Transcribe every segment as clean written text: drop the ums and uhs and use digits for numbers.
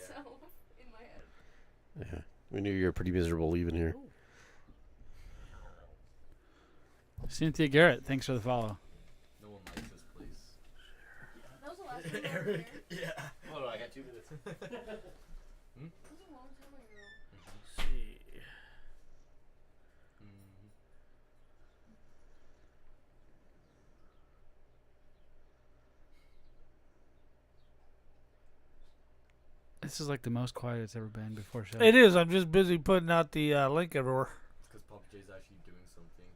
myself in my head. Yeah, we knew you were pretty miserable leaving here. Cynthia Garrett, thanks for the follow. No one likes this place. That was the last time you were here. Yeah. Hold on, I got 2 minutes. That was a long time ago. See. This is like the most quiet it's ever been before show. It is. I'm just busy putting out the link everywhere. It's because Pappa J's actually doing something.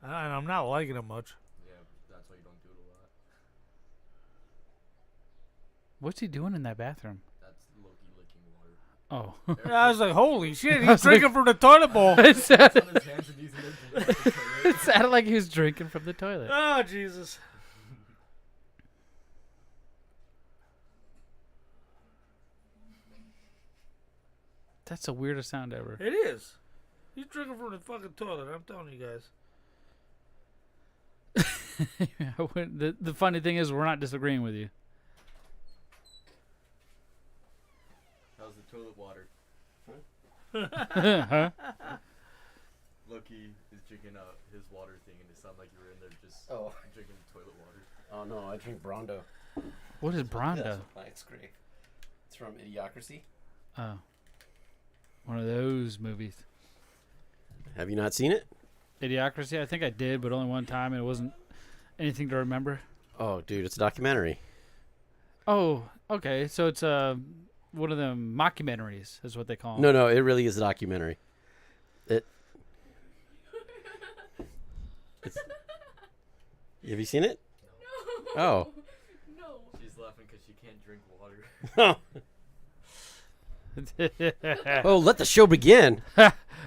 And I'm not liking it much. Yeah, that's why you don't do it a lot. What's he doing in that bathroom? That's Loki licking water. Oh. I was like, holy shit, I was he's drinking from the toilet bowl. It It's on his hands and using it to drink from the toilet. It sounded like he was drinking from the toilet. Oh, Jesus. That's the weirdest sound ever. It is. He's drinking from the fucking toilet. I'm telling you guys. The funny thing is, we're not disagreeing with you. How's the toilet water? Huh? Loki is drinking his water thing, and it sounded like you were in there just drinking toilet water. Oh no, I drink Brondo. What is Brondo? It's great. It's from Idiocracy. Oh. One of those movies. Have you not seen it? Idiocracy? I think I did, but only one time, and it wasn't anything to remember. Oh, dude, it's a documentary. Oh, okay. So it's one of them mockumentaries, is what they call them. No, it really is a documentary. Have you seen it? No. Oh. No. She's laughing because she can't drink water. Oh, let the show begin.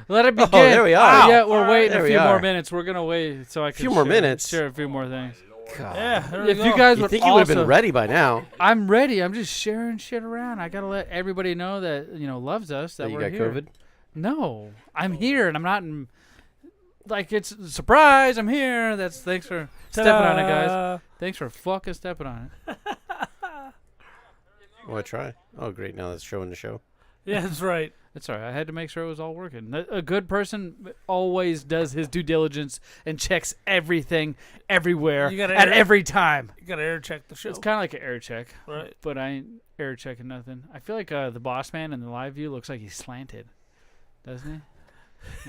Let it begin. Oh, there we are. Yeah, we're waiting There a we few more are. minutes. We're gonna wait so I can few more minutes? share a few more things. God. Yeah, there we If go. you guys You would think you would have also, been ready by now? I'm ready. I'm just sharing shit around. I gotta let everybody know that loves us. That That you we're got here. COVID? No, I'm here and I'm not in. Like it's a surprise. I'm here. Thanks for stepping on it, guys. Thanks for fucking stepping on it. Oh, I try. Oh, great. Now that's showing the show. Yeah, that's right. That's all right. I had to make sure it was all working. A good person always does his due diligence and checks everything, everywhere, You gotta at air- every time. You gotta air check the show. It's kind of like an air check, Right. but I ain't air checking nothing. I feel like the boss man in the live view looks like he's slanted, doesn't he?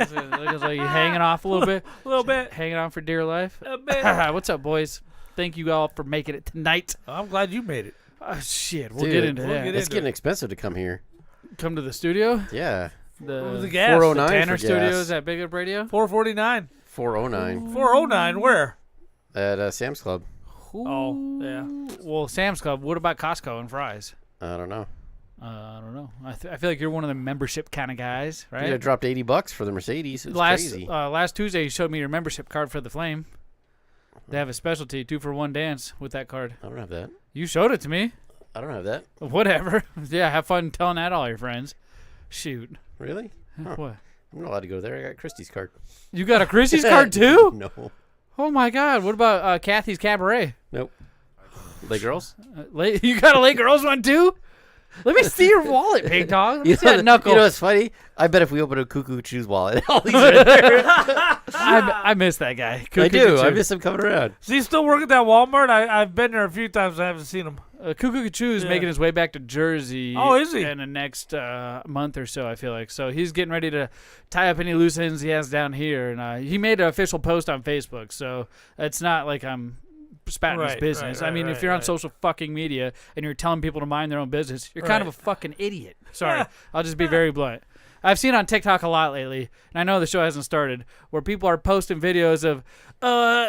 Looks like he's hanging off a little bit. A little bit. Hanging on for dear life. A bit. What's up, boys? Thank you all for making it tonight. I'm glad you made it. Shit, we'll Dude, get into we'll that. get It's into getting it. expensive to come here. Come to the studio. Yeah. The The gas. 409 Tanner for gas. Studios at BigLipRadio. 449. 409 409. Where? at Sam's Club. Oh, yeah. Well, Sam's Club. What about Costco and fries? I don't know. I don't know. I feel like you're one of the membership kind of guys, right? Dude, I dropped $80 for the Mercedes. It's crazy. Last Tuesday, you showed me your membership card for the Flame. They have a specialty 2-for-1 dance with that card. I don't have that. You showed it to me. I don't have that. Whatever. Yeah, have fun telling that to all your friends. Shoot. Really? Huh. What? I'm not allowed to go there. I got Christie's card. You got a Christie's card too? No. Oh my God! What about Kathy's Cabaret? Nope. Lay girls? You got a late girls one too? Let me see your wallet, Pig Dog. Let me see that knuckle. You know what's funny? I bet if we open a Cuckoo Choose wallet, all these are in there. I miss that guy. I do. I Cuckoo miss him coming around. Does he still work at that Walmart? I've been there a few times. I haven't seen him. Cuckoo is Yeah. making his way back to Jersey. Oh, is he? In the next month or so, I feel like. So he's getting ready to tie up any loose ends he has down here. And he made an official post on Facebook. So it's not like I'm spatting his Right, business. right, I mean, right, if you're on right. social fucking media and you're telling people to mind their own business, you're kind of a fucking idiot. Sorry. I'll just be very blunt. I've seen on TikTok a lot lately, and I know the show hasn't started, where people are posting videos of,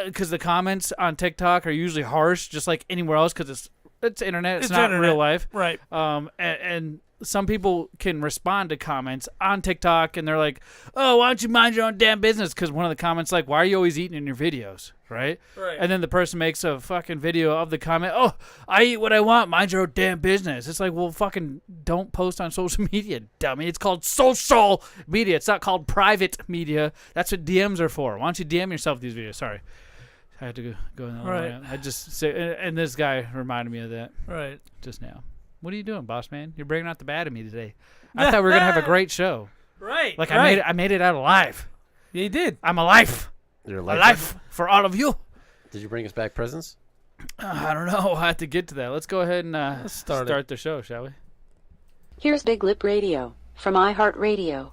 because the comments on TikTok are usually harsh, just like anywhere else, because it's internet, it's not internet. real life. Right. And some people can respond to comments on TikTok, and they're like, oh, why don't you mind your own damn business? Because one of the comments like, why are you always eating in your videos, right? Right. And then the person makes a fucking video of the comment, oh, I eat what I want, mind your own damn business. It's like, well, fucking don't post on social media, dummy. It's called social media. It's not called private media. That's what DMs are for. Why don't you DM yourself these videos? Sorry. I had to go in that Right. way. I just say, and this guy reminded me of that Right. just now. What are you doing, boss man? You're bringing out the bad in me today. I thought we were gonna have a great show. Right. Like right. I made it out alive. Yeah, you did. I'm alive. You're Alive for all of you. Did you bring us back presents? I don't know. I have to get to that. Let's go ahead and Let's start the show, shall we? Here's BigLipRadio from iHeartRadio.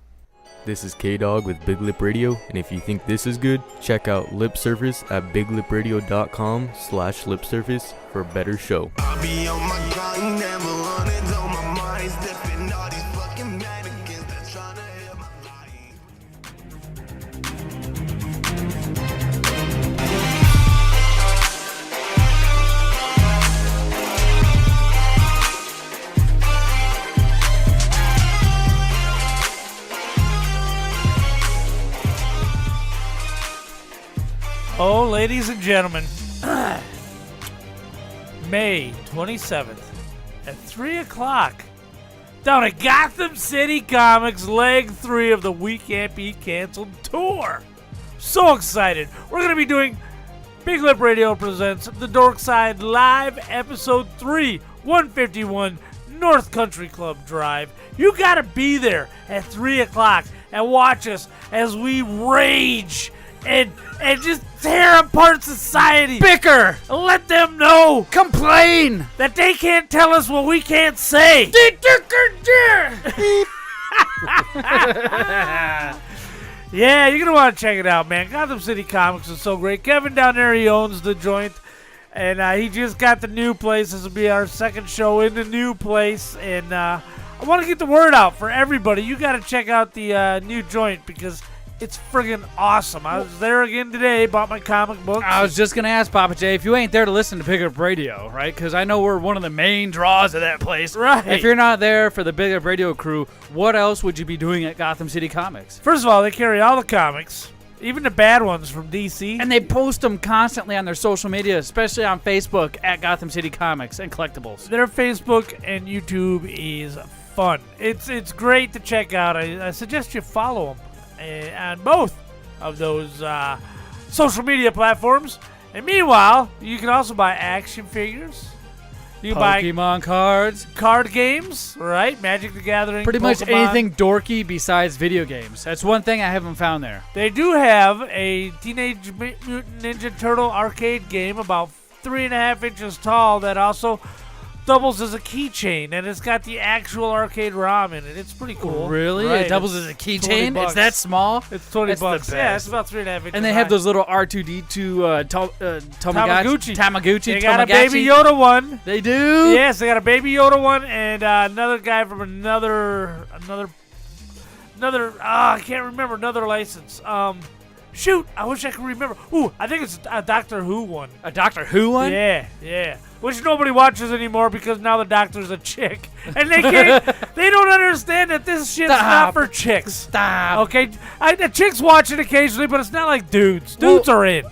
This is K-Dog with BigLipRadio, and if you think this is good, check out Lip Service at biglipradio.com/lipservice for a better show. I'll be on my grind, never running on my mind, slipping all these fucking mannequins that tryna hit my body. Oh, ladies and gentlemen, May 27th at 3 o'clock down at Gotham City Comics, Leg 3 of the We Can't Be Canceled tour. So excited. We're going to be doing Big Lip Radio presents The Dork Side Live Episode 3, 151 North Country Club Drive. You got to be there at 3 o'clock and watch us as we rage and just tear apart society. Bicker! Let them know Complain! that they can't tell us what we can't say. Yeah, you're going to want to check it out, man. Gotham City Comics is so great. Kevin down there, he owns the joint. And he just got the new place. This will be our second show in the new place. And I want to get the word out for everybody. You got to check out the new joint because it's friggin' awesome. I was there again today, bought my comic books. I was just going to ask Pappa J if you ain't there to listen to Big Up Radio, right? Because I know we're one of the main draws of that place. Right. If you're not there for the Big Up Radio crew, what else would you be doing at Gotham City Comics? First of all, they carry all the comics, even the bad ones from DC. And they post them constantly on their social media, especially on Facebook at Gotham City Comics and Collectibles. Their Facebook and YouTube is fun. It's great to check out. I suggest you follow them on both of those social media platforms. And meanwhile, you can also buy action figures. You can buy Pokemon cards. card games, right? Magic the Gathering. Pretty much Pokemon. anything dorky besides video games. That's one thing I haven't found there. They do have a Teenage Mutant Ninja Turtle arcade game about 3.5 inches tall that also doubles as a keychain, and it's got the actual arcade ROM in it. It's pretty cool. Really? Right, It doubles as a it's keychain? $20. It's that small? It's 20 That's the bucks. Yeah, best. it's about 3.5 inches. And they have high. those little R2D2 Tamagotchi. Tamagotchi. They got a Baby Yoda one. They do? Yes, they got a Baby Yoda one, and another guy from another. I can't remember another license. Shoot, I wish I could remember. Ooh, I think it's a Doctor Who one. A Doctor Who one? Yeah. Which nobody watches anymore because now the Doctor's a chick, and they can't. They don't understand that this shit's not Stop. for chicks. Stop. Okay, the chicks watch it occasionally, but it's not like dudes. Dudes are in.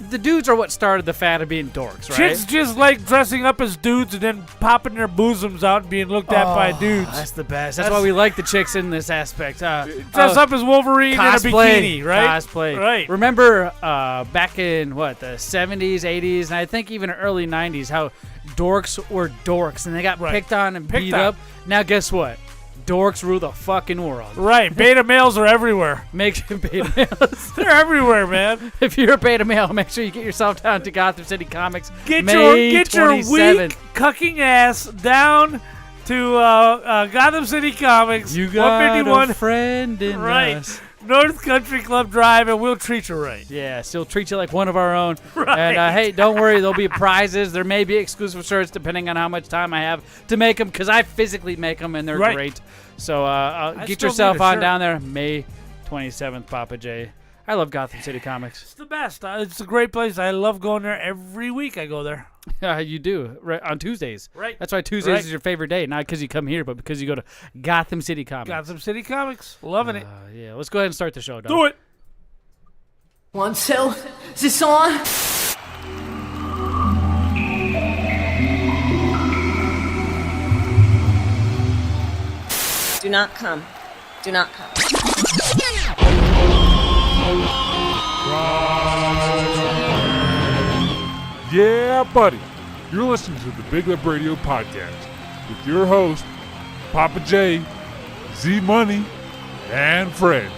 The dudes are what started the fad of being dorks, right? Chicks just like dressing up as dudes and then popping their bosoms out and being looked at by dudes. That's the best. That's why we like the chicks in this aspect. Dress up as Wolverine in a bikini, right? Cosplay. Right. Remember back in, the 70s, 80s, and I think even early 90s, how dorks were dorks, and they got picked on and beat up. Now guess what? Dorks rule the fucking world. Right. Beta males are everywhere. Make beta males. They're everywhere, man. If you're a beta male, make sure you get yourself down to Gotham City Comics. Get May your 27th. weak cucking ass down to Gotham City Comics. You got 151 a friend in right. us. North Country Club Drive, and we'll treat you right. Yeah, still treat you like one of our own. Right. And hey, don't worry, there'll be prizes. There may be exclusive shirts depending on how much time I have to make them, because I physically make them, and they're Right. great. So get still yourself need a on shirt. down there, May 27th, Pappa J. I love Gotham City Comics. It's the best. It's a great place. I love going there every week. I go there. You do, right, on Tuesdays. Right. That's why Tuesdays Right. is your favorite day, not because you come here, but because you go to Gotham City Comics. Gotham City Comics. Loving it. Yeah, let's go ahead and start the show, dog. Do it. 1, 2, is this on? Do not come. Do not come. Yeah, buddy. You're listening to the Big Lip Radio podcast. with your host, Pappa J, Zmunny, and friends.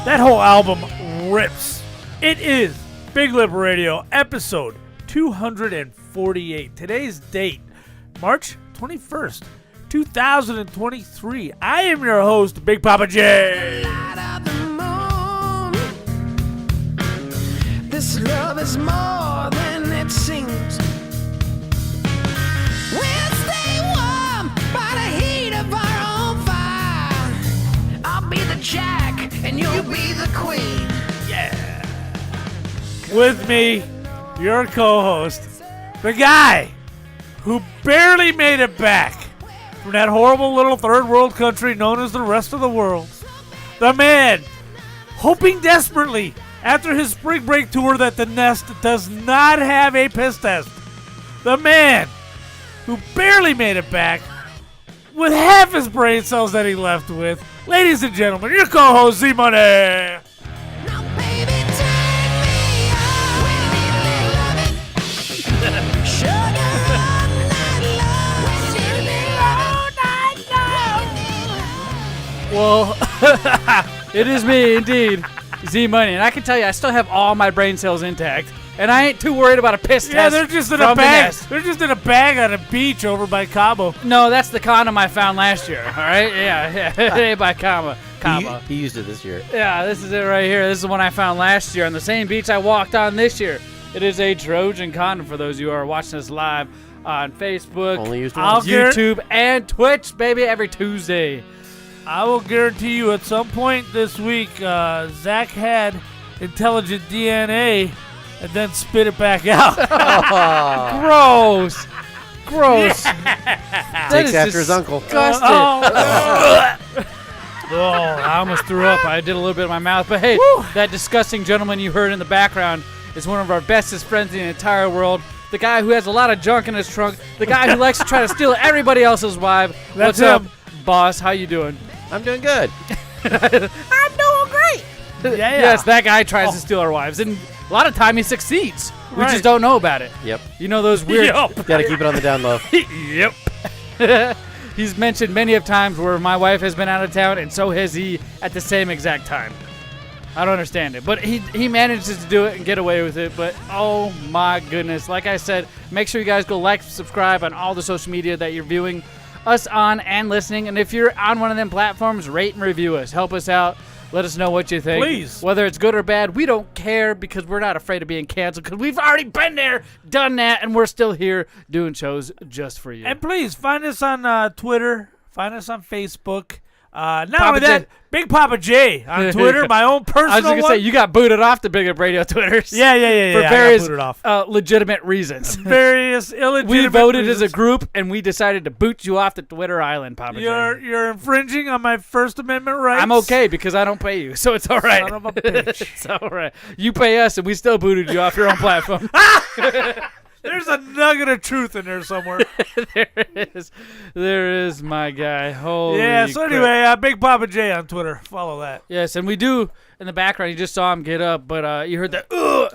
That whole album rips. It is Big Lip Radio, episode 248. Today's date, March 21st, 2023. I am your host, Big Pappa J. This love is more than it seems. We'll stay warm by the heat of our own fire. I'll be the jack and you'll be the queen. Yeah. With me, your co-host, the guy who barely made it back from that horrible little third world country known as the rest of the world. The man hoping desperately after his spring break tour that the Nest does not have a piss test. The man who barely made it back with half his brain cells that he left with. Ladies and gentlemen, your co-host, Z-Money. Well, it is me indeed, Z-Money, and I can tell you I still have all my brain cells intact, and I ain't too worried about a piss test. Yeah, they're just in a bag. They're just in a bag on a beach over by Cabo. No, that's the condom I found last year. All right, yeah, it ain't by Cabo. He used it this year. Yeah, this is it right here. This is the one I found last year on the same beach I walked on this year. It is a Trojan condom for those of you who are watching us live on Facebook, Only used once. YouTube, and Twitch, baby, every Tuesday. I will guarantee you at some point this week, Zach had intelligent DNA and then spit it back out. Gross. Gross. That Takes is after his uncle. disgusting. Oh, I almost threw up. I did a little bit in my mouth. But hey, that disgusting gentleman you heard in the background is one of our bestest friends in the entire world. The guy who has a lot of junk in his trunk. The guy who likes to try to steal everybody else's wife. What's up, boss? How you doing? I'm doing good. I'm doing great. Yeah. Yes, that guy tries to steal our wives. And a lot of time he succeeds. We Right. just don't know about it. Yep. You know those weird... Gotta keep it on the down low. Yep. He's mentioned many of times where my wife has been out of town, and so has he at the same exact time. I don't understand it. But he manages to do it and get away with it. But, oh, my goodness. Like I said, make sure you guys go like, subscribe on all the social media that you're viewing us on and listening. And if you're on one of them platforms, rate and review us. Help us out. Let us know what you think. Please. Whether it's good or bad, we don't care because we're not afraid of being canceled because we've already been there, done that, and we're still here doing shows just for you. And please, find us on Twitter. Find us on Facebook. Not Pappa only that, J. Big Pappa J on Twitter, my own personal I was going to one. say, you got booted off the Big Up Radio Twitters. Yeah. For I got various booted off. legitimate reasons. Various illegitimate We voted reasons. as a group, and we decided to boot you off the Twitter island, Pappa J. You're infringing on my First Amendment rights. I'm okay because I don't pay you, so it's all right. Son of a bitch. It's all right. You pay us, and we still booted you off your own platform. There's a nugget of truth in there somewhere. There is, my guy. Holy Yeah, so crap. anyway, Big Pappa J on Twitter. Follow that. Yes, and we do, in the background, you just saw him get up, but you heard that, Ooh,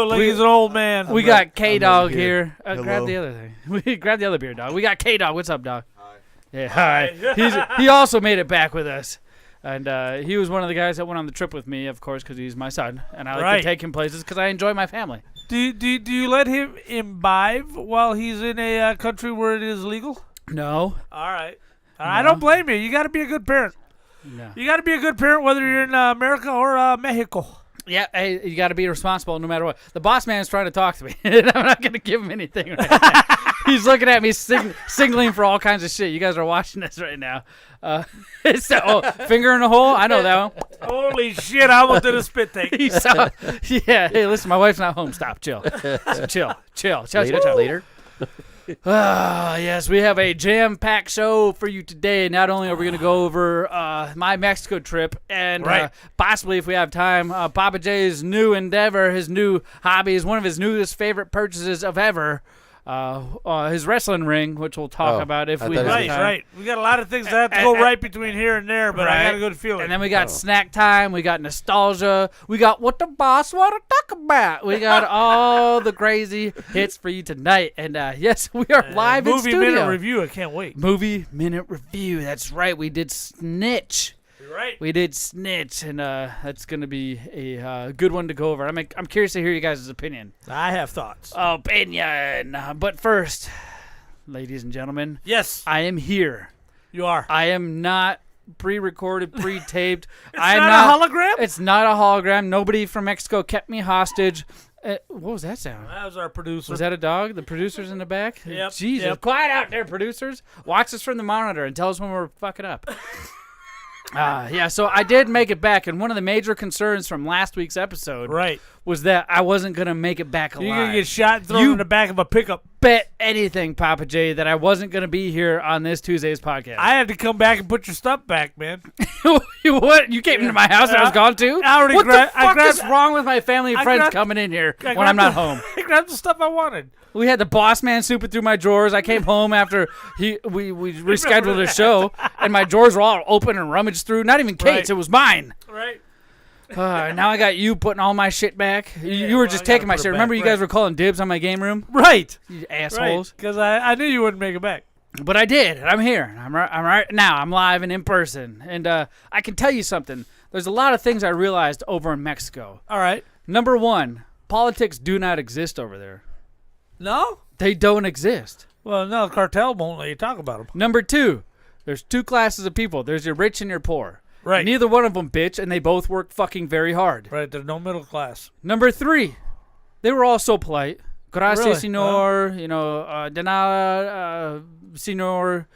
like he's an old man. We got K-Dog I'm here. Hello. Grab the other thing. We grab the other beer, dog. We got K-Dog. What's up, dog? Hi. Yeah, hi. He also made it back with us. And he was one of the guys that went on the trip with me, of course, because he's my son. And I like to take him places because I enjoy my family. Do you let him imbibe while he's in a country where it is legal? No. All right. I don't blame you. You got to be a good parent. No. You got to be a good parent whether you're in America or Mexico. Yeah, hey, you got to be responsible no matter what. The boss man is trying to talk to me. I'm not going to give him anything right now. He's looking at me signaling for all kinds of shit. You guys are watching this right now. It's finger in the hole. I know that one. Holy shit! I almost did a spit take. Yeah. Hey, listen, my wife's not home. Stop. Chill. Chill. Later. Yes, we have a jam-packed show for you today. Not only are we going to go over my Mexico trip and possibly, if we have time, Pappa J's new endeavor, his new hobby, is one of his newest favorite purchases of ever. His wrestling ring, which we'll talk about if we have time. Right. We got a lot of things that have to go right between here and there, but I got a good feeling. And then we got snack time. We got nostalgia. We got what the boss want to talk about. We got all the crazy hits for you tonight. And yes, we are live in studio. Movie Minute Review. I can't wait. Movie Minute Review. That's right. We did Snitch. Right. We did Snitch, and that's going to be a good one to go over. I'm curious to hear you guys' opinion. I have thoughts. Opinion. But first, ladies and gentlemen. Yes. I am here. You are. I am not pre-recorded, pre-taped. It's not a hologram? It's not a hologram. Nobody from Mexico kept me hostage. What was that sound? That was our producer. Was that a dog? The producer's in the back? Yep. Jesus. Yep. Quiet out there, producers. Watch us from the monitor and tell us when we're fucking up. So I did make it back, and one of the major concerns from last week's episode was that I wasn't going to make it back alive. You're going to get shot and thrown in the back of a pickup. Bet anything, Pappa J, that I wasn't going to be here on this Tuesday's podcast. I had to come back and put your stuff back, man. What? You came into my house and I was gone too? What the fuck is wrong with my family and friends coming in here when I'm not home? I grabbed the stuff I wanted. We had the boss man souping through my drawers. I came home after we rescheduled a show, and my drawers were all open and rummaged through. Not even Kate's. It was mine. Right. Now I got you putting all my shit back. You were just taking my shit. Remember you guys were calling dibs on my game room? Right. You assholes. Because I knew you wouldn't make it back. But I did. And I'm here. I'm right now. I'm live and in person. And I can tell you something. There's a lot of things I realized over in Mexico. All right. Number one, politics do not exist over there. No? They don't exist. Well, no, cartel won't let you talk about them. Number two, there's two classes of people. There's your rich and your poor. Right. Neither one of them bitch, and they both work fucking very hard. Right, there's no middle class. Number three, they were all so polite. Gracias, really? senor. De nada, senor.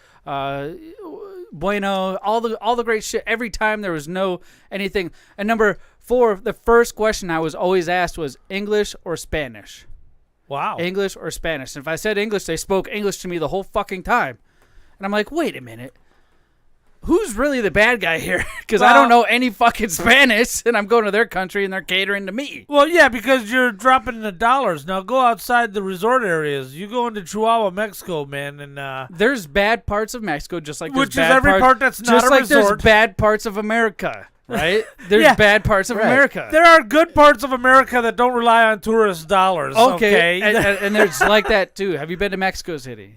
Bueno. All the great shit. Every time there was no anything. And number four, the first question I was always asked was English or Spanish. Wow. English or Spanish. And if I said English, they spoke English to me the whole fucking time. And I'm like, wait a minute. Who's really the bad guy here? Because I don't know any fucking Spanish, and I'm going to their country, and they're catering to me. Well, yeah, because you're dropping the dollars. Now, go outside the resort areas. You go into Chihuahua, Mexico, man, and... there's bad parts of Mexico, just like there's which is every part that's not just a like resort. There's bad parts of America, right? There's bad parts of America. There are good parts of America that don't rely on tourist dollars, okay? And there's like that, too. Have you been to Mexico City?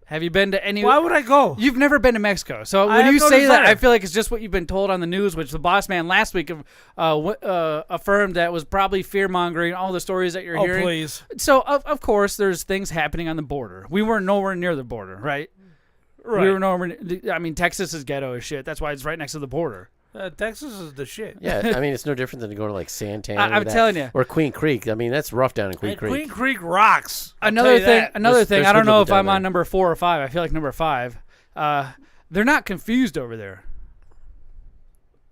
Have you been to any... Why would I go? You've never been to Mexico. So when you say that, I feel like it's just what you've been told on the news, which the boss man last week affirmed that was probably fear-mongering, all the stories that you're hearing. Oh, please. So, of course, there's things happening on the border. We were nowhere near the border, right? Right. We were nowhere... I mean, Texas is ghetto as shit. That's why it's right next to the border. Texas is the shit. Yeah, I mean, it's no different than to go to, like, Santana. I'm telling you. Or Queen Creek. I mean, that's rough down in Queen Creek. Queen Creek rocks. Another thing, There's I don't know if down I'm there. on number 4 or 5. I feel like number 5. They're not confused over there.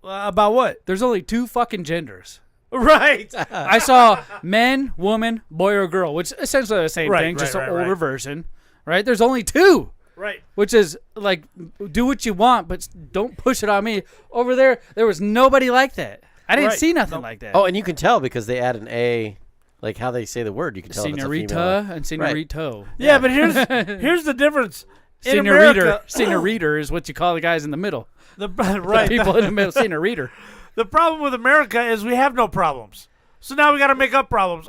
About what? There's only 2 fucking genders. Right. I saw men, woman, boy, or girl, which is essentially the same thing, just an older right. version. Right? There's only 2. Right. Which is, like, do what you want, but don't push it on me. Over there was nobody like that. I didn't see nothing like that. Oh, and you can tell because they add an A, like how they say the word. You can tell if it's a female. Senorita and senorito. Right. Yeah, but here's the difference. In Senorita. America, Senorita is what you call the guys in the middle. Right. The people in the middle. Senorita. The problem with America is we have no problems. So now we got to make up problems.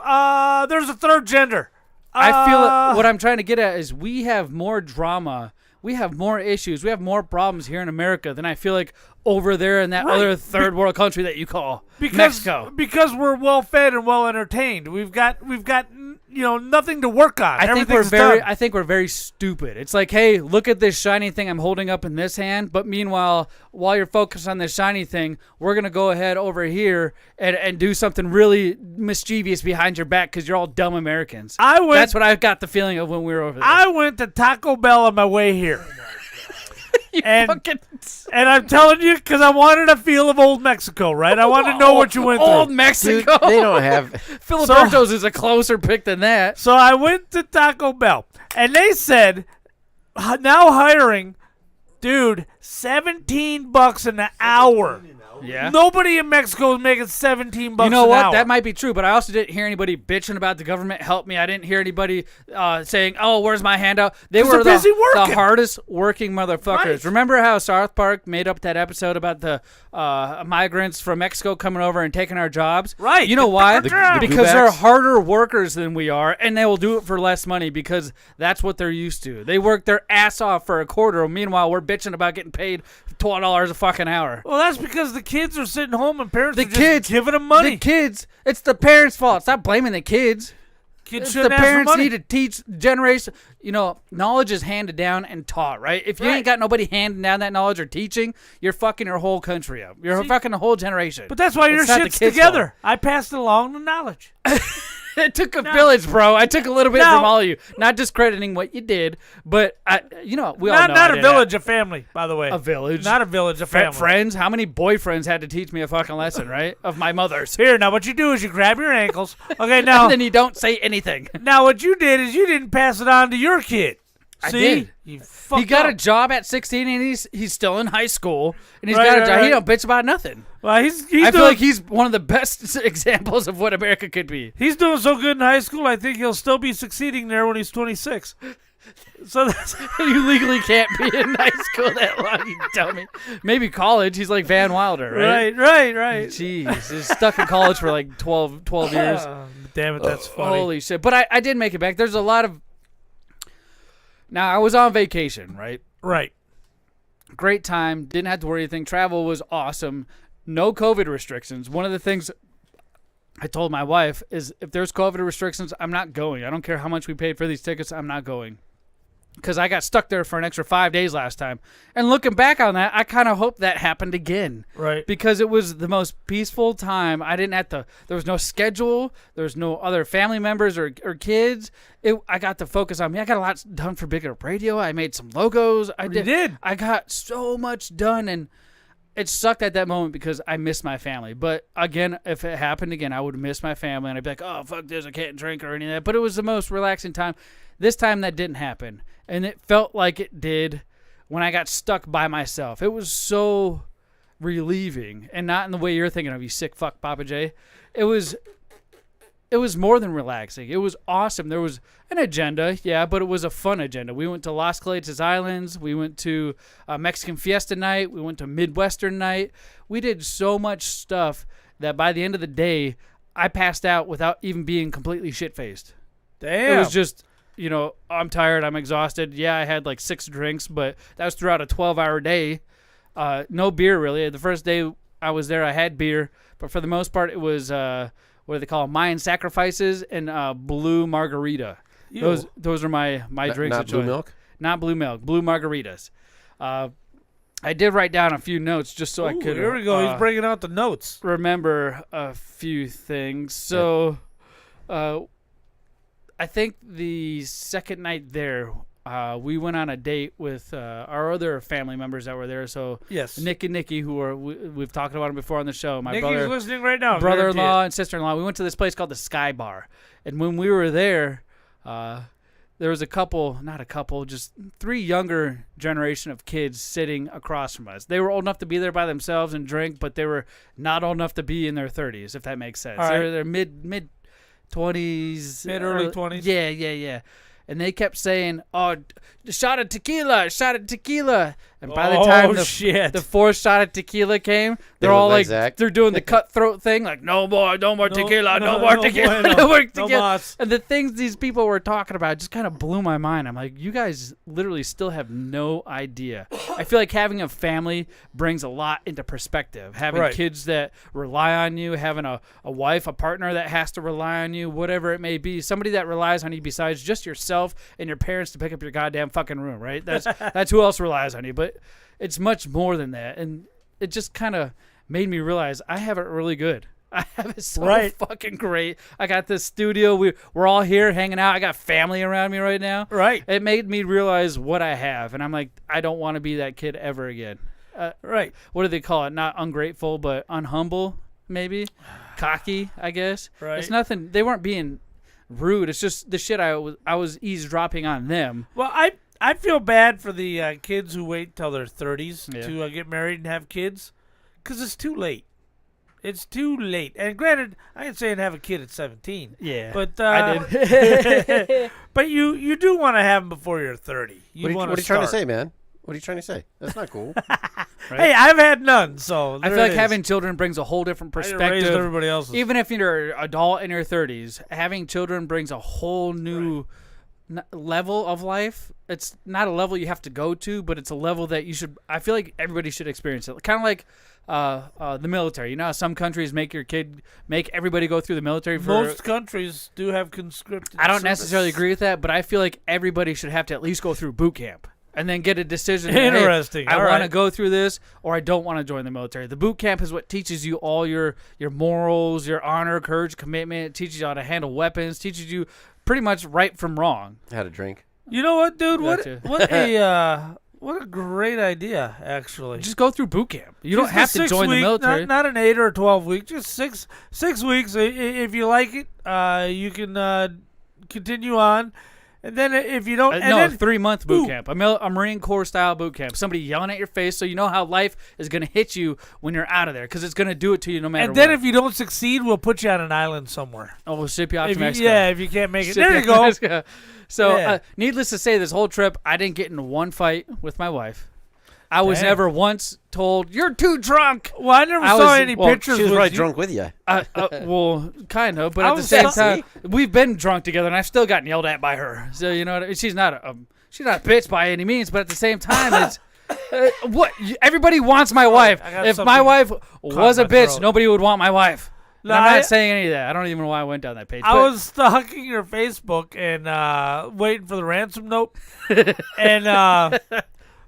There's a third gender. I feel what I'm trying to get at is we have more drama. We have more issues. We have more problems here in America than I feel like over there in that other third world country that you call Mexico. Because we're well fed and well entertained. We've got nothing to work on. I think Everything's done. I think we're very stupid. It's like, hey, look at this shiny thing I'm holding up in this hand. But meanwhile, while you're focused on this shiny thing, we're gonna go ahead over here and do something really mischievous behind your back because you're all dumb Americans. That's what I got the feeling of when we were over there. I went to Taco Bell on my way here. And I'm telling you, because I wanted a feel of old Mexico, right? I wanted to know what you went through. Old Mexico. Dude, they don't have. Filiberto's is a closer pick than that. So I went to Taco Bell, and they said, now hiring, dude, $17 an hour. Yeah. Nobody in Mexico is making $17 an hour. You know what? That might be true, but I also didn't hear anybody bitching about the government help me. I didn't hear anybody saying, "Oh, where's my handout?" They were busy the working. hardest working motherfuckers. Right. Remember how South Park made up that episode about the migrants from Mexico coming over and taking our jobs? Right. You know why? The Because they're goobacks? harder workers than we are, and they will do it for less money because that's what they're used to. They work their ass off for a quarter. Meanwhile, we're bitching about getting paid $12 a fucking hour. Well, that's because the kids are sitting home and parents The are just kids giving them money. The kids. It's the parents' fault. Stop blaming the kids. Kids The shouldn't ask for parents money. need to teach generation. Knowledge is handed down and taught, right? If you ain't got nobody handing down that knowledge or teaching, you're fucking your whole country up. You're fucking a whole generation. But that's why your It's not the shit's kids' together. I passed along the knowledge. It took a village, bro. I took a little bit Now- from all of you. Not discrediting what you did, but we all know. Not I a did village, a family, by the way. A village. Not a village, a family. Friends. How many boyfriends had to teach me a fucking lesson, right? Of my mother's. Here, now what you do is you grab your ankles. Okay, now. And then you don't say anything. Now what you did is you didn't pass it on to your kid. I See? did. You He got up. a job at 16 and he's still in high school and he's Right, got a right, job. He right. don't bitch about nothing. Well, he's I doing, feel like he's one of the best examples of what America could be. he's doing so good in high school. I think he'll still be succeeding there when he's 26. So that's You legally can't be in high school that long, you dummy. Maybe college. He's like Van Wilder, right? right. Jeez, he's stuck in college for like 12 years. Damn it, that's funny. Holy shit. But I did make it back. There's a lot of... Now, I was on vacation, right? Right. Great time. Didn't have to worry anything. Travel was awesome. No COVID restrictions. One of the things I told my wife is if there's COVID restrictions, I'm not going. I don't care how much we paid for these tickets. I'm not going. Because I got stuck there for an extra 5 days last time. And looking back on that, I kind of hope that happened again. Right. Because it was the most peaceful time. I didn't have to, there was no schedule. There was no other family members or kids. I got to focus on me. I got a lot done for BigLipRadio. I made some logos. I did. I got so much done. And it sucked at that moment because I missed my family. But again, if it happened again, I would miss my family. And I'd be like, oh, fuck this. I can't drink or any of that. But it was the most relaxing time. This time that didn't happen. And it felt like it did when I got stuck by myself. It was so relieving. And not in the way you're thinking of, you sick fuck, Pappa J. It was more than relaxing. It was awesome. There was an agenda, yeah, but it was a fun agenda. We went to Las Caletas Islands. We went to Mexican Fiesta night. We went to Midwestern night. We did so much stuff that by the end of the day, I passed out without even being completely shit-faced. Damn. It was just... I'm tired. I'm exhausted. Yeah, I had like 6 drinks, but that was throughout a 12-hour day. No beer, really. The first day I was there, I had beer. But for the most part, it was, what do they call them? Mayan sacrifices and blue margarita. Ew. Those are my drinks. Not blue milk? Not blue milk. Blue margaritas. I did write down a few notes just so I could. Here we go. He's bringing out the notes. Remember a few things. So... I think the second night there, we went on a date with our other family members that were there. So yes, Nick and Nikki, who are we've talked about them before on the show. My Nikki's listening right now. Brother-in-law and sister-in-law. We went to this place called the Sky Bar, and when we were there, there was just 3 younger generation of kids sitting across from us. They were old enough to be there by themselves and drink, but they were not old enough to be in their 30s, if that makes sense. All right. They're mid 20s, early 20s. Yeah. And they kept saying, "Oh, shot of tequila," And by the time shit. the fourth shot of tequila came, they're look all like like, Zach. they're doing the cutthroat thing, like, no more tequila, no more tequila, bueno. no more No tequila. mas. And the things these people were talking about just kind of blew my mind. I'm like, you guys literally still have no idea. I feel like having a family brings a lot into perspective. Having kids that rely on you, having a wife, a partner that has to rely on you, whatever it may be, somebody that relies on you besides just yourself and your parents to pick up your goddamn fucking room, right? That's who else relies on you. But it's much more than that. And it just kind of made me realize I have it really good. I have it so fucking great. I got this studio. We're all here hanging out. I got family around me right now. Right. It made me realize what I have. And I'm like, I don't want to be that kid ever again. Right. What do they call it? Not ungrateful, but unhumble, maybe. Cocky, I guess. Right. It's nothing. They weren't being rude. It's just the shit I was eavesdropping on them. Well, I feel bad for the kids who wait till their 30s to get married and have kids, because it's too late. It's too late. And granted, I ain't saying have a kid at 17. Yeah, but I did. But you do want to have them before you're 30. What are you trying to say, man? What are you trying to say? That's not cool. Hey, I've had none, so I feel like having children brings a whole different perspective. Raised everybody else's. Even if you're an adult in your 30s, having children brings a whole new level of life. It's not a level you have to go to, but it's a level that you should. I feel like everybody should experience it. Kind of like the military. You know how some countries make everybody go through the military. Most countries do have conscripted. I don't service. necessarily agree with that, but I feel like everybody should have to at least go through boot camp. And then get a decision. Interesting. Hey, I want to go through this, or I don't want to join the military. The boot camp is what teaches you all your morals, your honor, courage, commitment. It teaches you how to handle weapons. Teaches you pretty much right from wrong. How to drink. You know what, dude? What a great idea, actually. Just go through boot camp. You don't have to join the military. Not an 8 or 12 week. Just six weeks. If you like it, you can continue on. And then if you don't... a 3-month boot camp. A Marine Corps style boot camp. Somebody yelling at your face so you know how life is going to hit you when you're out of there, because it's going to do it to you no matter what. And then if you don't succeed, we'll put you on an island somewhere. Oh, we'll ship you out to Mexico. Yeah, if you can't make it. There you go. So needless to say, this whole trip, I didn't get in one fight with my wife. I was never once told, you're too drunk. Well, I never saw any pictures. She was probably drunk with you. Well, kind of, but at the same time, we've been drunk together, and I've still gotten yelled at by her. So, you know what I mean? She's not a bitch by any means, but at the same time, it's... everybody wants my wife. If my wife was a bitch, nobody would want my wife. No, I'm not saying any of that. I don't even know why I went down that page. I was stalking your Facebook and waiting for the ransom note. And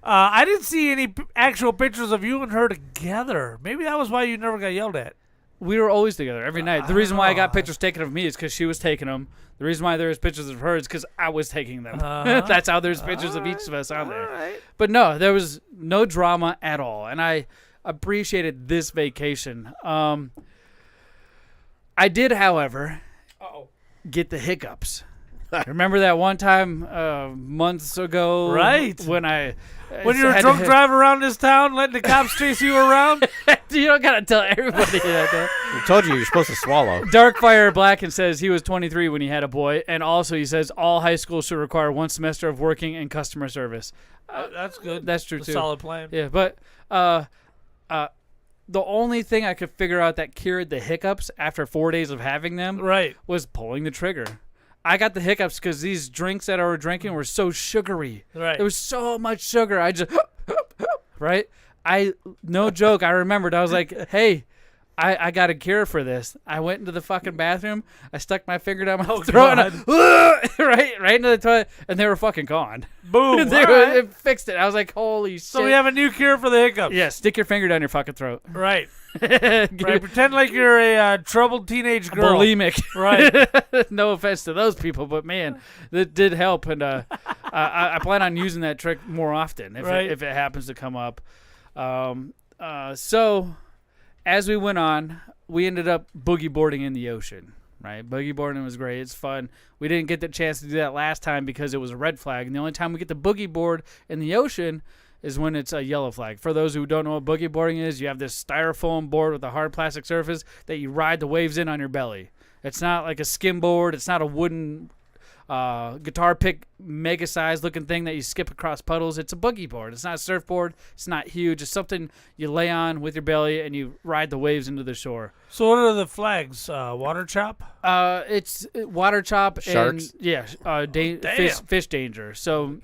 I didn't see any actual pictures of you and her together. Maybe that was why you never got yelled at. We were always together every night. The reason why I got pictures taken of me is because she was taking them. The reason why there was pictures of her is because I was taking them. That's how there's pictures of each of us on there. Right. But no, there was no drama at all. And I appreciated this vacation. I did, however, get the hiccups. Remember that one time months ago? Right. When you were a drunk driver around this town, letting the cops chase you around? You don't got to tell everybody that. I told you you're supposed to swallow. Darkfire Blacken says he was 23 when he had a boy, and also he says all high schools should require 1 semester of working in customer service. That's good. That's true, too. Solid plan. Yeah, but the only thing I could figure out that cured the hiccups after 4 days of having them was pulling the trigger. I got the hiccups because these drinks that I were drinking were so sugary. Right. There was so much sugar. I just, right? No joke, I remembered. I was like, hey, I got a cure for this. I went into the fucking bathroom. I stuck my finger down my throat. And right into the toilet, and they were fuking gone. Boom. It fixed it. I was like, holy shit. So we have a new cure for the hiccups. Yeah, stick your finger down your fucking throat. Right. Pretend like you're a troubled teenage girl. Bulimic. Right. No offense to those people, but man, that did help. And I plan on using that trick more often if it happens to come up. So as we went on, we ended up boogie boarding in the ocean. Right, boogie boarding was great. It's fun. We didn't get the chance to do that last time because it was a red flag. And the only time we get the boogie board in the ocean is when it's a yellow flag. For those who don't know what boogie boarding is, you have this styrofoam board with a hard plastic surface that you ride the waves in on your belly. It's not like a skim board. It's not a wooden guitar pick, mega size looking thing that you skip across puddles. It's a boogie board. It's not a surfboard. It's not huge. It's something you lay on with your belly and you ride the waves into the shore. So what are the flags? Water chop? It's water chop Sharks? and fish danger. So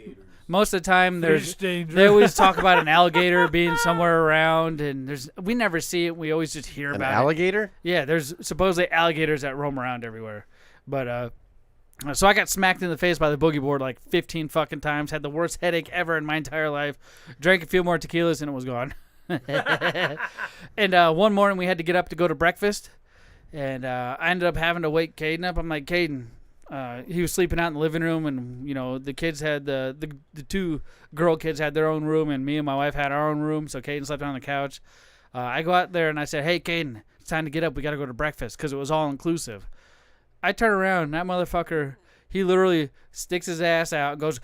most of the time Fish danger. they always talk about an alligator being somewhere around, and we never see it. We always just hear An about alligator? it. Yeah, there's supposedly alligators that roam around everywhere. But so I got smacked in the face by the boogie board like 15 fucking times. Had the worst headache ever in my entire life. Drank a few more tequilas and it was gone. And one morning we had to get up to go to breakfast, and I ended up having to wake Caden up. I'm like, Caden, he was sleeping out in the living room, and the kids had the two girl kids had their own room, and me and my wife had our own room. So Caden slept on the couch. I go out there and I said, hey Caden, it's time to get up. We got to go to breakfast because it was all inclusive. I turn around, and that motherfucker, he literally sticks his ass out and goes,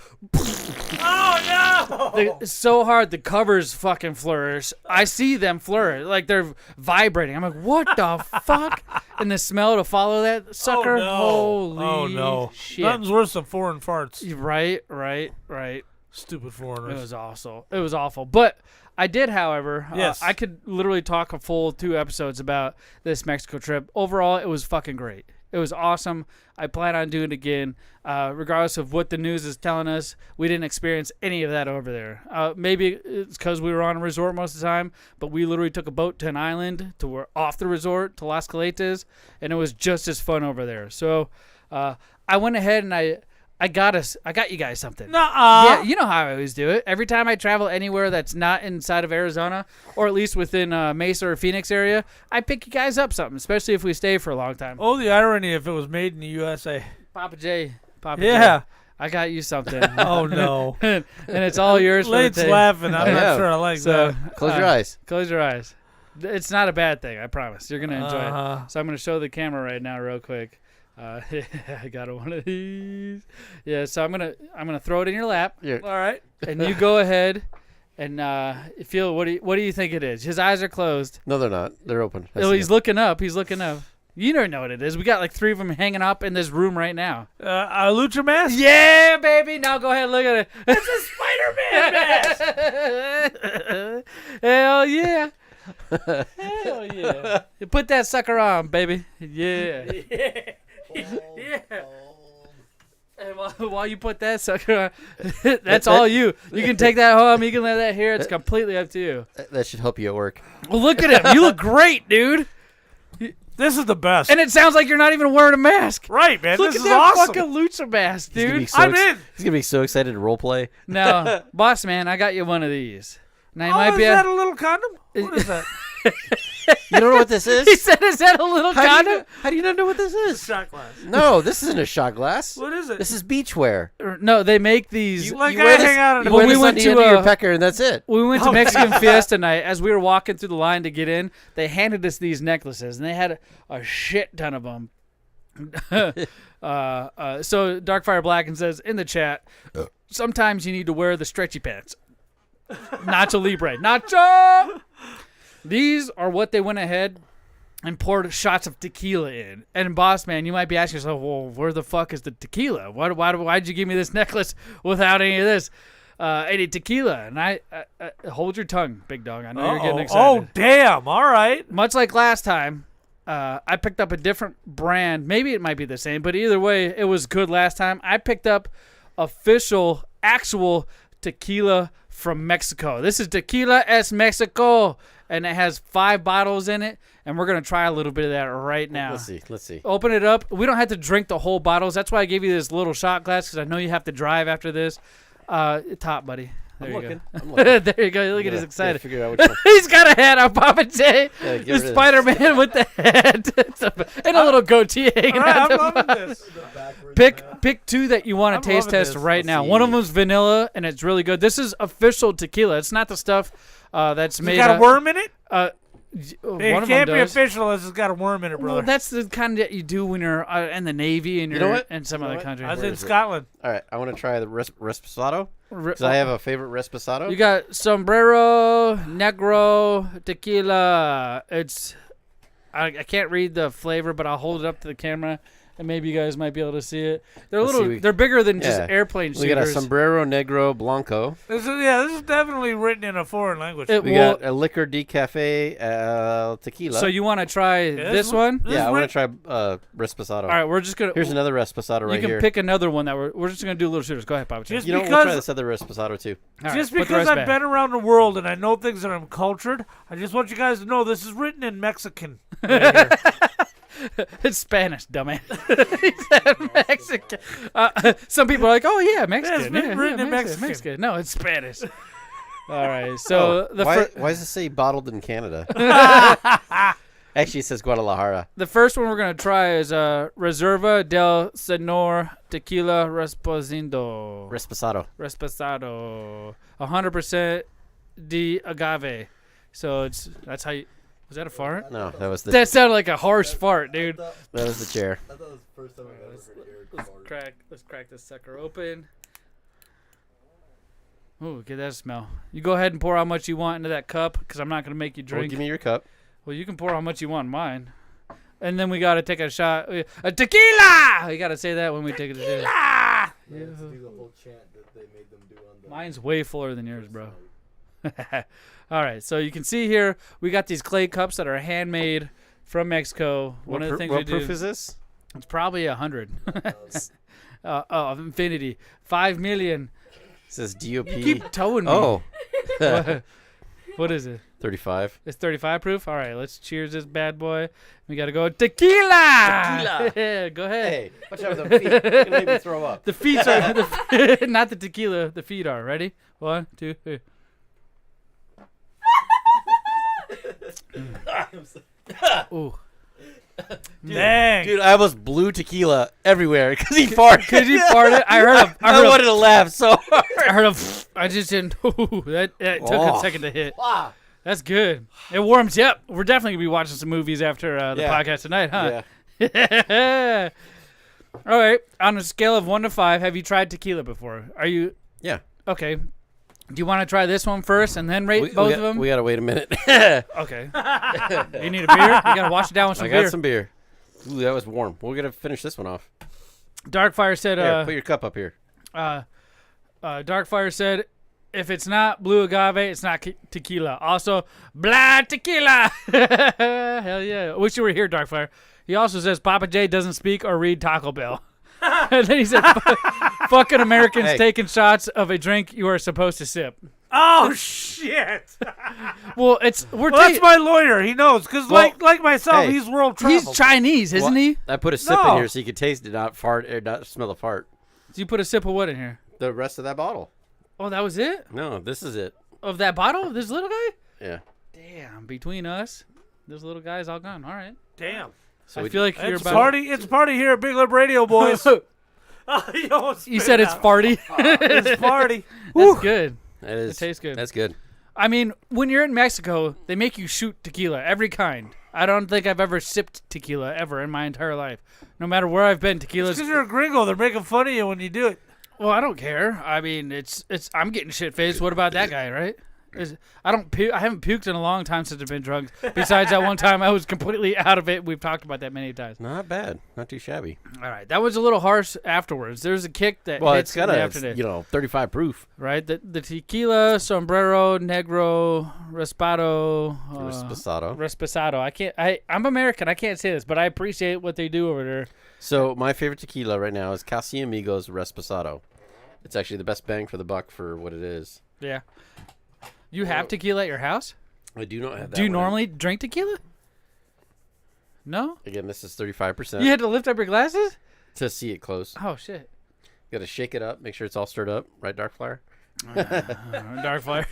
oh, no! So hard the covers fucking flourish. I see them flourish. Like, they're vibrating. I'm like, what the fuck? And the smell to follow that sucker, holy shit. Nothing's worse than foreign farts. Right. Stupid foreigners. It was awful. But I did, however, yes. I could literally talk a full 2 episodes about this Mexico trip. Overall, it was fucking great. It was awesome. I plan on doing it again. Regardless of what the news is telling us, we didn't experience any of that over there. Maybe it's because we were on a resort most of the time, but we literally took a boat to an island off the resort to Las Caletas, and it was just as fun over there. So I went ahead and I got you guys something. Nuh-uh. Yeah, you know how I always do it. Every time I travel anywhere that's not inside of Arizona, or at least within Mesa or Phoenix area, I pick you guys up something, especially if we stay for a long time. Oh, the irony if it was made in the USA. Pappa J. Yeah. J, I got you something. Oh, no. and it's all yours for the Late's day. laughing. I'm not sure I like so, that. Close your eyes. Close your eyes. It's not a bad thing, I promise. You're going to enjoy it. So I'm going to show the camera right now real quick. I got one of these. Yeah, so I'm gonna throw it in your lap. Yeah. All right. And you go ahead and feel what do you think it is? His eyes are closed. No, they're not. They're open. He's looking up. He's looking up. You never know what it is. We got like 3 of them hanging up in this room right now. A lucha mask? Yeah, baby. Now go ahead and look at it. It's a Spider-Man mask. Hell yeah. Hell yeah. You put that sucker on, baby. Yeah. Yeah. And while you put that sucker on, that's all you. You can take that home. You can let that here. It's completely up to you. That should help you at work. Well, look at him. You look great, dude. This is the best. And it sounds like you're not even wearing a mask. Right, man. Look this at is that awesome. fucking lucha mask, dude. I'm in. He's going to be so excited to role play. Now, boss man, I got you one of these. Now, you might is be that a little condom? What is that? You don't know what this is? He said, is that a little condom? How do you not know what this is? Shot glass. No, this isn't a shot glass. What is it? This is beachwear. No, they make these. I hang out at You wear this we on went the to end of your pecker, and that's it. We went to Mexican Fiesta night. As we were walking through the line to get in, they handed us these necklaces, and they had a shit ton of them. So Darkfire Blacken says in the chat, sometimes you need to wear the stretchy pants. Nacho Libre. Nacho! These are what they went ahead and poured shots of tequila in. And boss man, you might be asking yourself, well, where the fuck is the tequila? Why'd you give me this necklace without any of this? Any tequila? And I hold your tongue, big dog. I know you're getting excited. Oh, damn. All right. Much like last time, I picked up a different brand. Maybe it might be the same, but either way, it was good last time. I picked up actual tequila from Mexico. This is Tequila es Mexico, and it has 5 bottles in it, and we're going to try a little bit of that right now. Let's see. Open it up. We don't have to drink the whole bottles. That's why I gave you this little shot glass, because I know you have to drive after this. Top, buddy. There you go. I'm looking. There you go. Look at his excited. Figure out which one. He's got a hat on, Pappa J. Yeah, get The rid of Spider-Man with the hat. And a little goatee hanging out. I'm loving this. Pick 2 that you want I'm to taste loving test this. right Let's now. see. One of them's vanilla, and it's really good. This is official tequila. It's not the stuff that's made. It's got a worm in it? One It of them can't be does. official unless it's got a worm in it, brother. Well, that's the kind that you do when you're in the Navy and You you're know what? in some You know other what? country. I was Where in is it? Scotland. All right, I want to try the Reposado because I have a favorite Reposado. You got Sombrero Negro Tequila. I can't read the flavor, but I'll hold it up to the camera. and maybe you guys might be able to see it. They're they're bigger than just airplane shooters. We got a Sombrero Negro Blanco. This is definitely written in a foreign language. We got a Liquor de Cafe tequila. So you want to try this one? Yeah, I want to try Reposado. All right, we're just gonna. Here's another Reposado right here. You can pick another one that we're just gonna do little shooters. Go ahead, Pappa J. We'll try this other Reposado too. Just because I've been around the world and I know things that I'm cultured, I just want you guys to know this is written in Mexican. Right here. It's Spanish, dumbass. He said Mexican. Some people are like, "Oh yeah, Mexican." Yeah, it's written in Mexican. No, it's Spanish. All right. So why does it say bottled in Canada? Actually, it says Guadalajara. The first one we're gonna try is Reserva del Senor Tequila Reposado. 100% de agave. So that's how you. Was that a fart? No, that was the. That sounded like a harsh fart, dude. That was the chair. I thought it was the first time I've ever heard Eric fart. Let's crack this sucker open. Ooh, get that smell. You go ahead and pour how much you want into that cup, because I'm not gonna make you drink. Well, give me your cup. Well, you can pour how much you want in mine. And then we gotta take a shot. A tequila! We gotta say that when we take a shot. Yeah. Do the whole chant that they made them do on the. Mine's way fuller than yours, bro. All right, so you can see here we got these clay cups that are handmade from Mexico. One of the things we do. What proof is this? It's probably 100. Of infinity, 5 million. It says DOP. You keep towing me. Oh. What is it? 35. It's 35 proof. All right, let's cheers this bad boy. We gotta go tequila. Yeah, go ahead. Hey, watch out with the feet. You're gonna make me throw up. The feet are not the tequila. The feet are ready. 1, 2, 3. Ooh. Dang. Dude, I almost blew tequila everywhere because he farted. Because he farted? I wanted to laugh so hard. I just didn't. Ooh, that took a second to hit. Wow. That's good. It warms you up. We're definitely going to be watching some movies after the podcast tonight, huh? Yeah. All right. On a scale of 1 to 5, have you tried tequila before? Are you? Yeah. Okay. Do you want to try this one first and then rate both of them? We got to wait a minute. Okay. You need a beer? You got to wash it down with some beer. I got some beer. Ooh, that was warm. We're going to finish this one off. Darkfire said... Here, put your cup up here. Darkfire said, if it's not blue agave, it's not tequila. Also, blah tequila. Hell yeah. I wish you were here, Darkfire. He also says Pappa J doesn't speak or read Taco Bell. And then he said, fucking Americans taking shots of a drink you are supposed to sip. Oh, shit. Well, that's my lawyer. He knows. Because like myself, he's world traveled. He's Chinese, isn't he? I put a sip in here so you could taste it, not fart, or not smell the fart. So you put a sip of what in here? The rest of that bottle. Oh, that was it? No, this is it. Of that bottle? This little guy? Yeah. Damn. Between us, this little guy's all gone. All right. Damn. So I feel like you're about party. It's a party here at Big Lip Radio, boys. You said it's farty. It's party. That's good. That is. It tastes good. That's good. I mean, when you're in Mexico, they make you shoot tequila, every kind. I don't think I've ever sipped tequila ever in my entire life. No matter where I've been, tequila's... Because you're a gringo. They're making fun of you when you do it. Well, I don't care. I mean, I'm getting shit-faced. What about that guy, right? I haven't puked in a long time since I've been drunk. Besides that one time I was completely out of it. We've talked about that many times. Not bad. Not too shabby. All right. That was a little harsh afterwards. There's a kick that hits in the afternoon. 35 proof. Right? The tequila, sombrero, negro, reposado. I'm American. I can't say this, but I appreciate what they do over there. So my favorite tequila right now is Casi Amigos Reposado. It's actually the best bang for the buck for what it is. Yeah. You have tequila at your house? I do not have that. Do you normally drink tequila? No? Again, this is 35%. You had to lift up your glasses? To see it close. Oh, shit. You got to shake it up, make sure it's all stirred up. Right, Darkfire? Darkfire.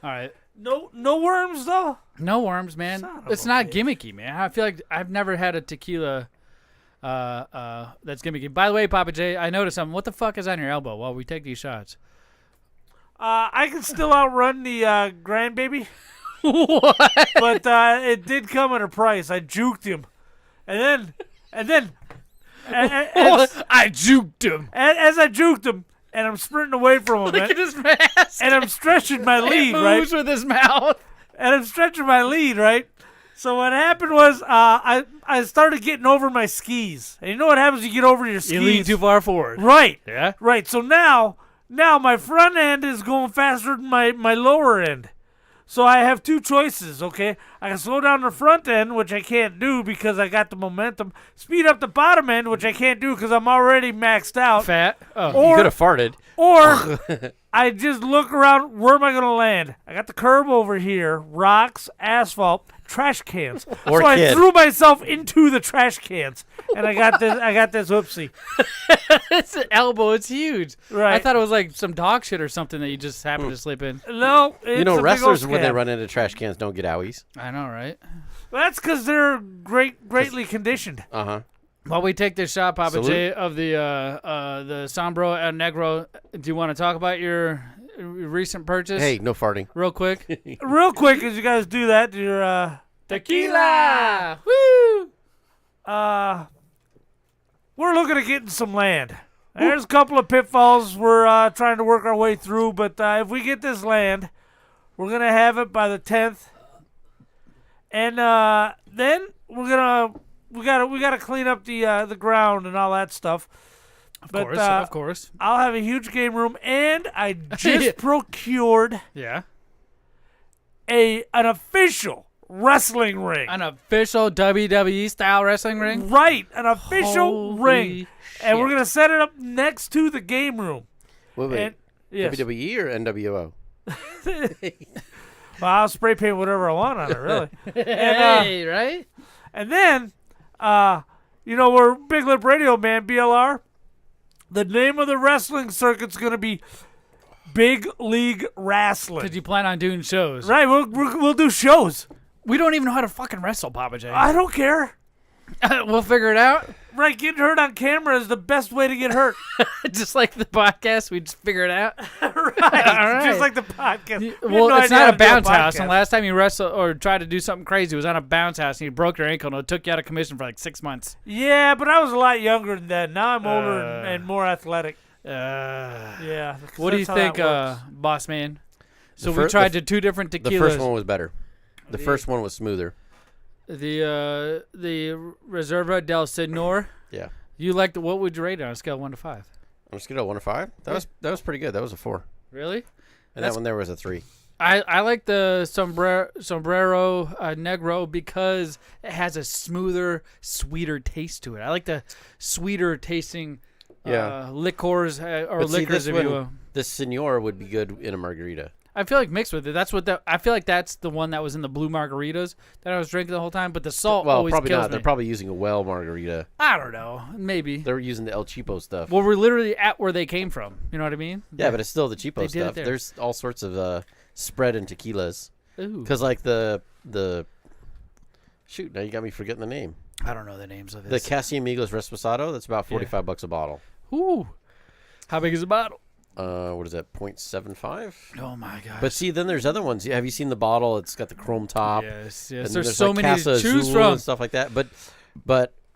All right. No worms, though? No worms, man. It's not gimmicky, man. I feel like I've never had a tequila that's gimmicky. By the way, Pappa J, I noticed something. What the fuck is on your elbow while we take these shots? I can still outrun the grandbaby. What? But it did come at a price. I juked him. And then I juked him. As I juked him, and I'm sprinting away from him. Look at his mask. And I'm stretching my lead, right? He moves with his mouth. And I'm stretching my lead, right? So what happened was I started getting over my skis. And you know what happens when you get over your skis? You lean too far forward. Right. Yeah. Right. So now my front end is going faster than my lower end. So I have two choices, okay? I can slow down the front end, which I can't do because I got the momentum. Speed up the bottom end, which I can't do because I'm already maxed out. Fat. Oh. You could have farted. Or I just look around, where am I going to land? I got the curb over here, rocks, asphalt, trash cans. Or so I kid. threw myself into the trash cans, and I got this whoopsie. It's an elbow. It's huge. Right. I thought it was like some dog shit or something that you just happened to slip in. No, it's You know, a big wrestlers, old when they scab. run into trash cans, don't get owies. I know, right? That's because they're greatly conditioned. Uh-huh. While we take this shot, Pappa Salute. J, of the Sombro and Negro, do you want to talk about your recent purchase? Hey, no farting. Real quick. Real quick, as you guys do that, your Tequila! Woo! we're looking at getting some land. There's a couple of pitfalls we're trying to work our way through, but if we get this land, we're gonna have it by the 10th, and then we gotta clean up the ground and all that stuff. Of course. I'll have a huge game room, and I just procured Yeah. an official wrestling ring. An official WWE style wrestling ring? Right, an official Holy ring. And we're shit. going to set it up next to the game room. Wait. And, yes. WWE or NWO? Well, I'll spray paint whatever I want on it, really. Hey, right? And then, we're Big Lip Radio, man, BLR. The name of the wrestling circuit's going to be Big League Wrestling. Did you plan on doing shows? Right, we'll do shows. We don't even know how to fucking wrestle, Pappa J. I don't care. We'll figure it out. Right, getting hurt on camera is the best way to get hurt. Just like the podcast, we just figure it out. Right, right. just like the podcast. We have Well, no it's idea how not a to do bounce house. podcast. And last time you wrestled or tried to do something crazy, it was on a bounce house, and you broke your ankle, and it took you out of commission for like 6 months. Yeah, but I was a lot younger than that. Now I'm older and more athletic. Yeah. What do you that's how think, that works. boss man? So The we tried two different tequilas. The first one was better. The first one was smoother. The Reserva del Senor. Yeah. You liked what would you rate it on a scale of 1 to 5? On a scale of 1 to 5? That was pretty good. That was a 4. Really? And that one there was a 3. I like the sombrero negro because it has a smoother, sweeter taste to it. I like the sweeter tasting liquors or But see, liquors, if you will. The Senor would be good in a margarita. I feel like mixed with it. I feel like that's the one that was in the blue margaritas that I was drinking the whole time. But the salt Well, always probably kills not. me. They're probably using a well margarita. I don't know. Maybe. They're using the El Cheapo stuff. Well, we're literally at where they came from. You know what I mean? Yeah, but it's still the cheapo They did it stuff. there. There's all sorts of spread in tequilas. Ooh. Because like the shoot, now you got me forgetting the name. I don't know the names of The this. Casamigos Reposado. That's about $45 a bottle. Ooh. How big is the bottle? What is that? 0.75. Oh my gosh. But see, then there's other ones. Have you seen the bottle? It's got the chrome top. Yes. And There's so like many to Casa choose Azul from. and stuff like that. But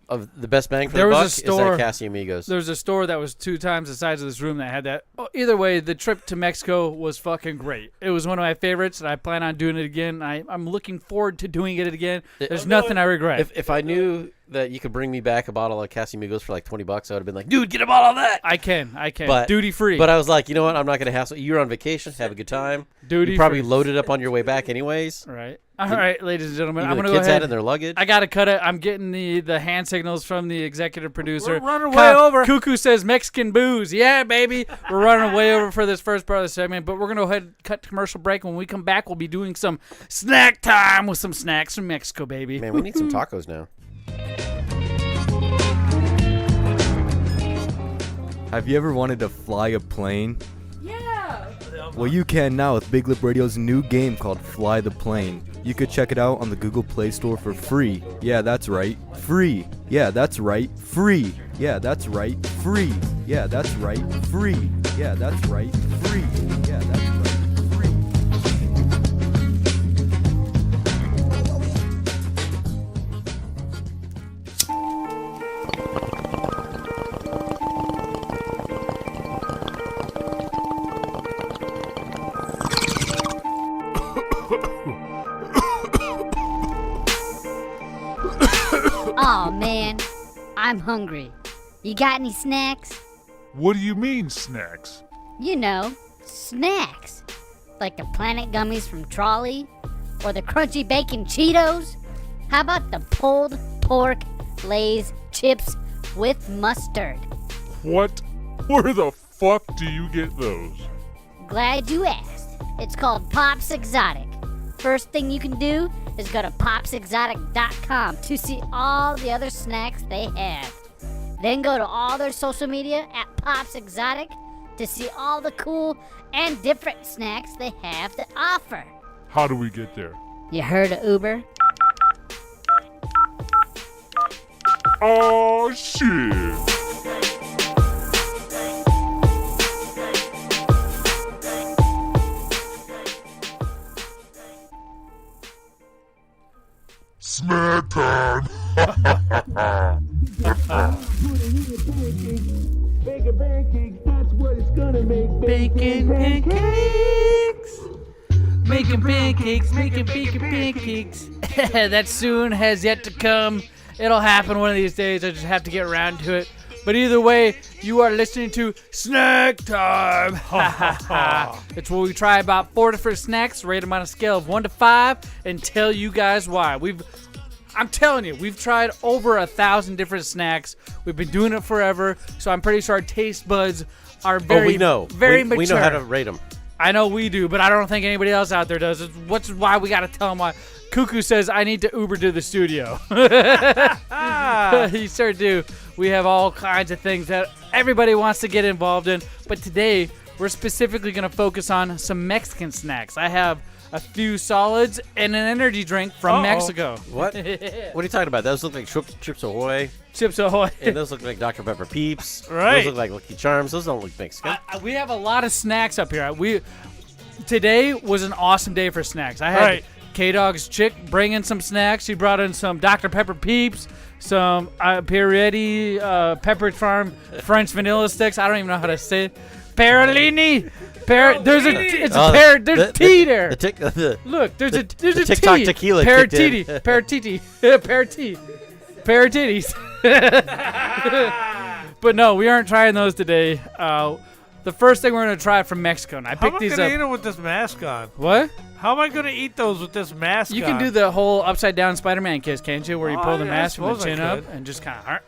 of the best bang for There the was a buck store- is that Casamigos. There was a store that was 2 times the size of this room that had that. Oh, either way, the trip to Mexico was fucking great. It was one of my favorites, and I plan on doing it again. I'm looking forward to doing it again. There's nothing I regret. If I knew that you could bring me back a bottle of Casamigos for like $20, I would have been like, dude, get a bottle of that. I can. But- Duty free. But I was like, you know what? I'm not going to hassle. You're on vacation. Have a good time. Duty You probably free. loaded up on your way back anyways. Right. All right, ladies and gentlemen. Even I'm the going to go kids ahead. had in their luggage. I got to cut it. I'm getting the hand signals from the executive producer. We're running way over. Cuckoo says Mexican booze. Yeah, baby. We're running way over for this first part of the segment, but we're going to go ahead and cut to commercial break. When we come back, we'll be doing some snack time with some snacks from Mexico, baby. Man, we need some tacos now. Have you ever wanted to fly a plane? Yeah. Well, you can now with Big Lip Radio's new game called Fly the Plane. You could check it out on the Google Play Store for free. Yeah, that's right. Free. Yeah, that's right. Free. Yeah, that's right. Free. Yeah, that's right. Free. Yeah, that's right. Free. Yeah, that's right. Free. I'm hungry. You got any snacks? What do you mean, snacks? You know, snacks. Like the Planet Gummies from Trolley? Or the Crunchy Bacon Cheetos? How about the pulled pork Lay's chips with mustard? What? Where the fuck do you get those? Glad you asked. It's called Pops Exotic. First thing you can do is go to popsexotic.com to see all the other snacks they have. Then go to all their social media at Pops Exotic to see all the cool and different snacks they have to offer. How do we get there? You heard of Uber? Oh, shit. Snack time. Bacon pancakes, that's what it's gonna make. Bacon pancakes. Making pancakes, making bacon pancakes. That soon has yet to come. It'll happen one of these days. I just have to get around to it. But either way, you are listening to Snack Time. It's where we try about 4 different snacks, rate them on a scale of 1 to 5, and tell you guys why. I'm telling you, we've tried over 1,000 different snacks. We've been doing it forever, so I'm pretty sure our taste buds are very, we know. very mature. We know how to rate them. I know we do, but I don't think anybody else out there does. Which is why we got to tell them why. Cuckoo says, I need to Uber to the studio. You sure do. We have all kinds of things that everybody wants to get involved in. But today, we're specifically going to focus on some Mexican snacks. I have a few solids and an energy drink from Mexico. What? What are you talking about? Those look like Chips Ahoy. Chips Ahoy. And those look like Dr. Pepper Peeps. Right. Those look like Lucky Charms. Those don't look Mexican. We have a lot of snacks up here. Today was an awesome day for snacks. I had K-Dog's chick bring in some snacks. She brought in some Dr. Pepper Peeps, some Pieretti Pepperidge Farm French vanilla sticks. I don't even know how to say it. Parolini. There's tea there. Look, there's a TikTok tea. tequila. Paratitties. But no, we aren't trying those today. The first thing we're going to try from Mexico. And I picked these up. How am I going to eat them with this mask on? What? How am I going to eat those with this mask on? You can do the whole upside-down Spider-Man kiss, can't you? Where you pull the mask from the chin up and just kind of...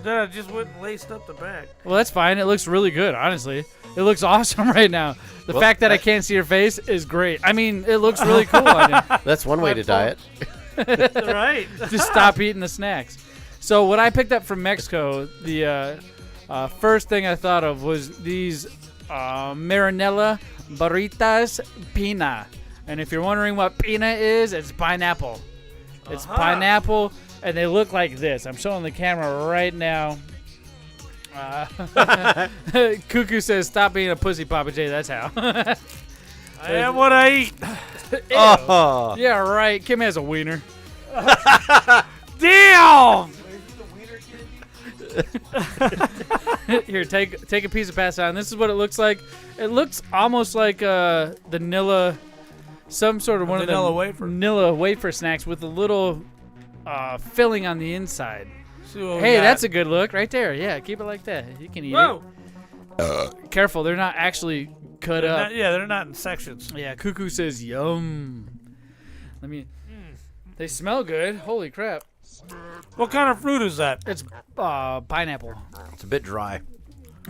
Then I just went and laced up the back. Well, that's fine. It looks really good, honestly. It looks awesome right now. The fact that I can't see your face is great. I mean, it looks really cool on you. That's one way to diet. Right. Just stop eating the snacks. So what I picked up from Mexico, the first thing I thought of was these Marinella Barritas Pina. And if you're wondering what pina is, it's pineapple. It's pineapple, and they look like this. I'm showing the camera right now. Cuckoo says, stop being a pussy, Pappa J. That's how. I am what I eat. Oh. Yeah, right. Kim has a wiener. Damn! Here, take a piece of pass on. This is what it looks like. It looks almost like the Nilla, some sort of one vanilla of the wafer. Nilla wafer snacks with a little filling on the inside. Hey, that's a good look right there. Yeah, keep it like that. You can eat it. Careful, they're not actually cut up. They're not in sections. Yeah, Cuckoo says yum. Let me. They smell good. Holy crap. What kind of fruit is that? It's pineapple. It's a bit dry.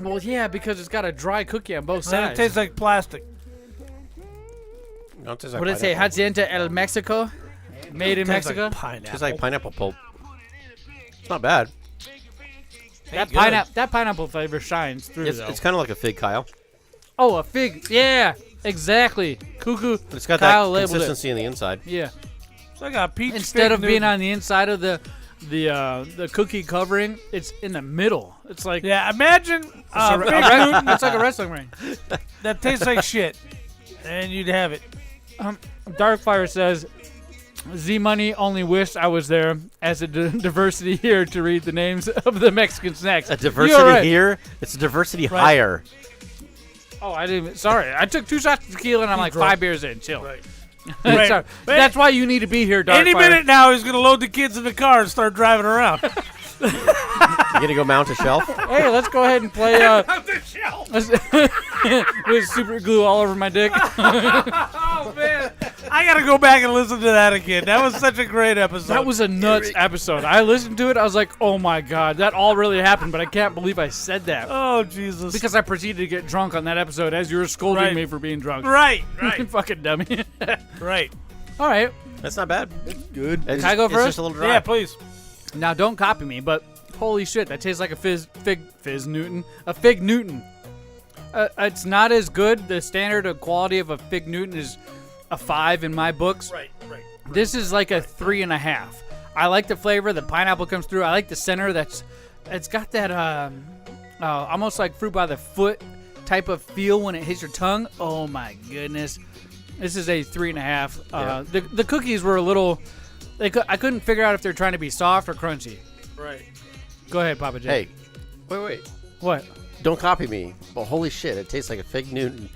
Well, yeah, because it's got a dry cookie on both sides. It tastes like plastic. No, it tastes like What did it say? Hacienda El Mexico? Made in Mexico? Like pineapple. Tastes like pineapple pulp. It's not bad. That pineapple flavor shines through, though. It's kind of like a fig, Kyle. Oh, a fig. Yeah, exactly. Cuckoo. But it's got Kyle that labeled consistency on the inside. Yeah. It's like a peach. Instead of being on the inside of the cookie covering, it's in the middle. It's like imagine it's like a wrestling ring. That tastes like shit, and you'd have it. Darkfire says, Zmunny only wished I was there as a diversity here to read the names of the Mexican snacks. A diversity here? It's a diversity higher. Oh, I didn't. Sorry, I took 2 shots of tequila and I'm like 5 beers in. Chill. Right. That's why you need to be here, Darkfire. Any minute now, he's gonna load the kids in the car and start driving around. You gonna go mount a shelf? Hey, let's go ahead and play. Mount the shelf. With super glue all over my dick. Oh man, I gotta go back and listen to that again. That was such a great episode. That was a nuts episode. I listened to it. I was like, oh my god, that all really happened. But I can't believe I said that. Oh Jesus! Because I proceeded to get drunk on that episode as you were scolding me for being drunk. Right. Fucking dummy. Right. All right. That's not bad. It's good. Can I go It's first? just a little dry. Yeah, please. Now, don't copy me, but holy shit, that tastes like a fig Newton. It's not as good. The standard of quality of a fig Newton is a 5 in my books. Right. This is like a 3.5. I like the flavor. The pineapple comes through. I like the center. It's got that almost like fruit by the foot type of feel when it hits your tongue. Oh my goodness. This is a 3.5. The cookies were a little. I couldn't figure out if they're trying to be soft or crunchy. Right. Go ahead, Pappa J. Hey, wait. What? Don't copy me. But holy shit, it tastes like a fig Newton.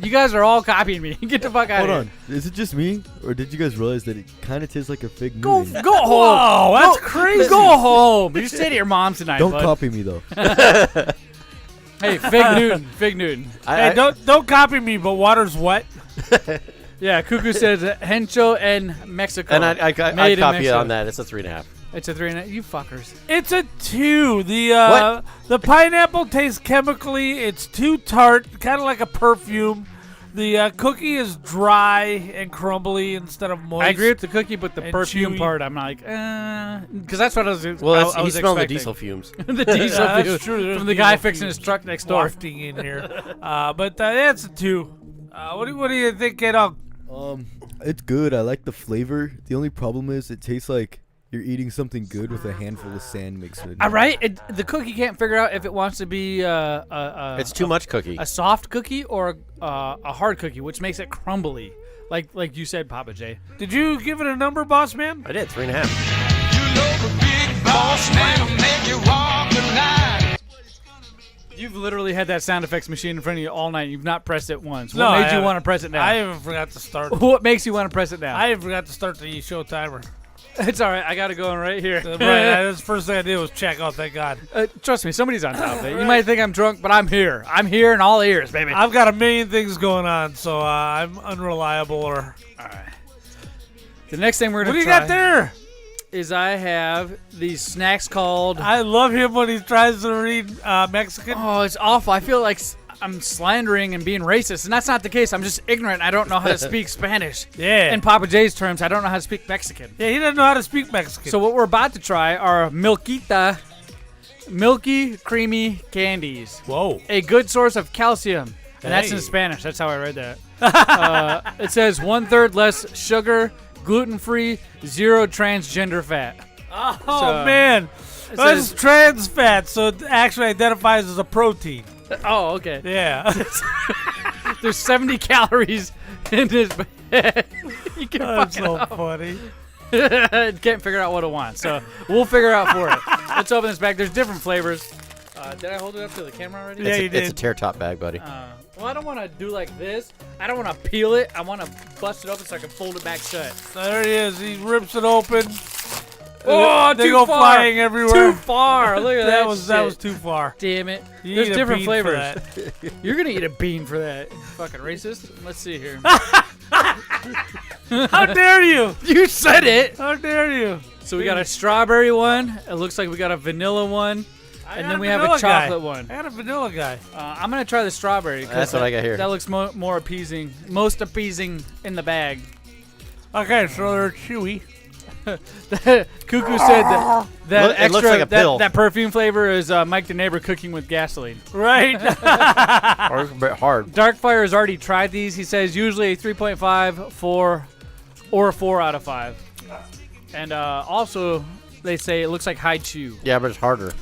You guys are all copying me. Get the fuck out of here. Hold on. Is it just me, or did you guys realize that it kind of tastes like a fig Go Newton? home. Whoa, that's crazy. Go home. You stay at your mom's tonight. Don't bud. copy me though. Hey, Fig Newton. Hey, don't copy me, but water's wet. Yeah, Cuckoo says Hencho and Mexico. And I Made copy in you Mexico. on that. It's a 3.5. It's a 3.5. You fuckers. It's a 2. The pineapple tastes chemically. It's too tart, kind of like a perfume. The cookie is dry and crumbly instead of moist. I agree with the cookie, but the and perfume chewy. part, I'm like, because that's what I was. Well, I he was smelled the expecting. diesel fumes. The diesel Yeah, fumes that's true. There's from the guy diesel fixing fumes his truck next door. wafting in here. But that's a 2. What do you think, kiddo? It's good. I like the flavor. The only problem is it tastes like you're eating something good with a handful of sand mixed with it. All right, the cookie can't figure out if it wants to be It's too much cookie. a soft cookie or a hard cookie, which makes it crumbly, like you said, Pappa J. Did you give it a number, boss man? I did 3.5. You know the big boss man will make you walk the line. You've literally had that sound effects machine in front of you all night. You've not pressed it once. No, What I made you haven't. want to press it now? I even forgot to start. What makes you want to press it now? I even forgot to start the show timer. It's all right. I got it going right here. Right, that's the first thing I did was check. Oh, thank God. Trust me, somebody's on top of it. You might think I'm drunk, but I'm here. I'm here in all ears, baby. I've got a million things going on, so I'm unreliable. Or All right. The next thing we're what going do to you try got there? is I have these snacks called... I love him when he tries to read Mexican. Oh, it's awful. I feel like I'm slandering and being racist, and that's not the case. I'm just ignorant. I don't know how to speak Spanish. Yeah. In Pappa J's terms, I don't know how to speak Mexican. Yeah, he doesn't know how to speak Mexican. So what we're about to try are Milquita, milky, creamy candies. Whoa. A good source of calcium. And that's in Hey. Spanish. That's how I read that. It says 1/3 less sugar, gluten-free, 0 transgender fat. Oh, man. it That's says- trans fat, so it actually identifies as a protein. Oh, okay. Yeah. There's 70 calories in this. You can That's fucking so funny. It can't figure out what it wants, so we'll figure out for it. Let's open this bag. There's different flavors. Did I hold it up to the camera already? Yeah, you did. It's a tear top bag, buddy. Well, I don't want to do like this. I don't want to peel it. I want to bust it open so I can fold it back shut. There he is. He rips it open. Oh, they too go far. flying everywhere. Too far. Look at that. That was too far. Damn it. You There's eat a different bean for flavors. that. You're gonna eat a bean for that. Fucking racist. Let's see here. How dare you? You said it. How dare you? So we got a strawberry one. It looks like we got a vanilla one. And then we have a chocolate one. I got a vanilla guy. I'm gonna try the strawberry. That's what I got here. That looks more appeasing. Most appeasing in the bag. Okay, so they're chewy. Cuckoo said that It extra looks like a pill. that perfume flavor is Mike the neighbor cooking with gasoline. Right? Or a bit hard. Darkfire has already tried these. He says usually a 3.5, 4, or a 4 out of 5. And also they say it looks like high chew. Yeah, but it's harder.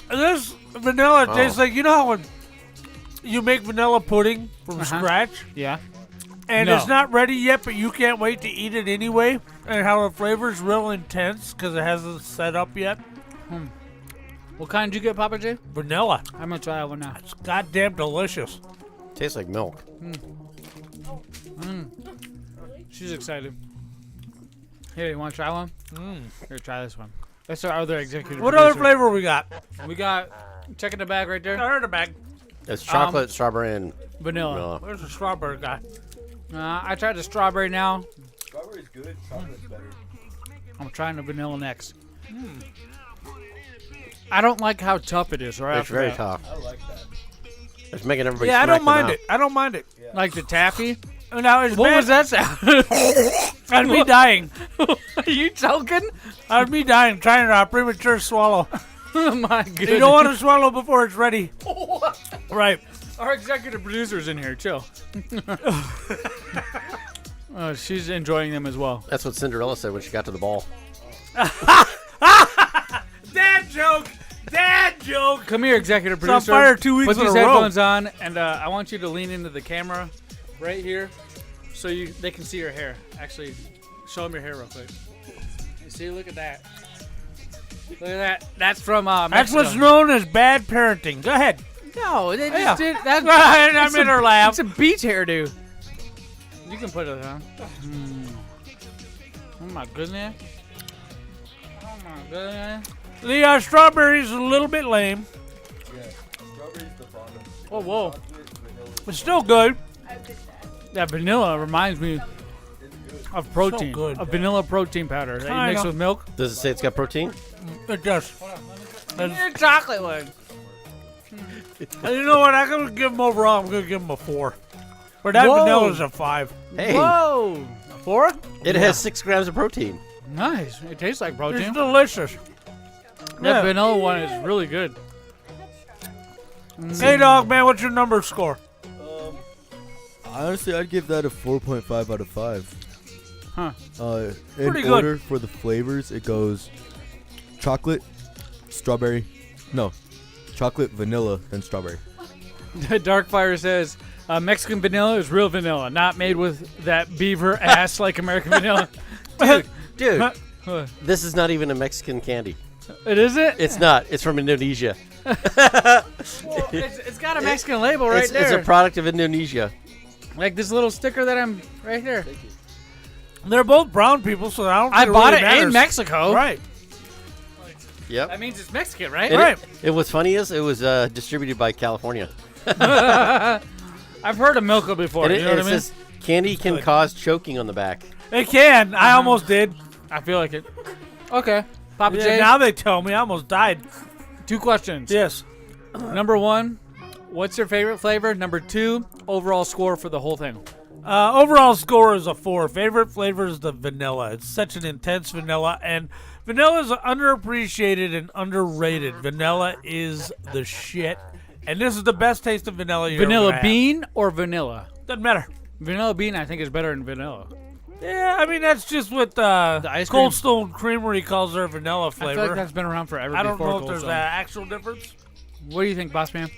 This vanilla tastes like, you know how when you make vanilla pudding from scratch? Yeah. And No. it's not ready yet, but you can't wait to eat it anyway. And how the flavor's real intense because it hasn't set up yet. What kind did you get, Pappa J? Vanilla. I'm gonna try that one now. It's goddamn delicious. Tastes like milk. She's excited. Here, you want to try one? Here, try this one. That's our other executive What producer. other flavor we got? We got, check in the bag right there. I heard a bag. It's chocolate, strawberry, and Vanilla. Where's the strawberry guy? I tried the strawberry now. Strawberry's good. Chocolate's better. I'm trying the vanilla next. I don't like how tough it is right It's after very that. tough. I like that. It's making everybody Yeah, I smack don't mind them it. I don't mind it. Yeah. Like the taffy. Now, it's What bad. was that sound? That's me dying. Are you choking? That's me dying, trying to premature swallow. Oh my goodness. You don't want to swallow before it's ready. Right. Our executive producer's in here. Chill. She's enjoying them as well. That's what Cinderella said when she got to the ball. Dad joke. Dad joke. Come here, executive It's on producer. fire 2 weeks Put in these a row. headphones on, and I want you to lean into the camera right here so they can see your hair. Actually, show them your hair real quick. You see, look at that. Look at that. That's from That's Mexico. what's known as bad parenting. Go ahead. No, they Yeah. just did that. I It's made a- her laugh. It's a beach hairdo. You can put it on. Oh my goodness. Oh my goodness. The strawberry's a little bit lame. Yeah. Strawberry's the bottom. Oh, whoa. Chocolate, vanilla. It's still good. That vanilla reminds me of protein. good. A vanilla protein powder that you mix Kinda. with milk. Does it say it's got protein? It does. Your chocolate one. And you know what? I'm going to give them overall, I'm going to give them a 4. For that Whoa. vanilla's a 5. Hey, Whoa. 4? it has 6 grams of protein. Nice. It tastes like It's protein. delicious. That Yeah. vanilla one is really good. Hey, dog, man, what's your number score? Honestly, I'd give that a 4.5 out of 5. Huh. In Pretty good. order for the flavors, it goes chocolate, strawberry, no, chocolate, vanilla, then strawberry. Darkfire says Mexican vanilla is real vanilla, not made with that beaver ass like American vanilla. Dude, Huh. this is not even a Mexican candy. It is it? It's not. It's from Indonesia. Well, it's got a Mexican label right It's there. a product of Indonesia. Like this little sticker that I'm right here. They're both brown people, so I don't I think bought really it in matters. Mexico. Right. Yep. That means it's Mexican, right? And Right. It what's funny is it was distributed by California. I've heard of Milka before. And You know what I it mean? says candy can cause choking on the back. They can. I almost did. I feel like it. Okay. Papa Yeah, J, now they tell me I almost died. 2 questions. Yes. Number 1, what's your favorite flavor? Number 2, overall score for the whole thing. Overall score is a 4. Favorite flavor is the vanilla. It's such an intense vanilla, and vanilla is underappreciated and underrated. Vanilla is the shit, and this is the best taste of vanilla you're ever Vanilla gonna have. bean or vanilla? Doesn't matter. Vanilla bean, I think, is better than vanilla. Yeah, I mean that's just what ice Cold cream? Stone Creamery calls their vanilla I flavor. feel like that's been around forever. I don't before know if Cold there's an Stone. actual difference. What do you think, boss man?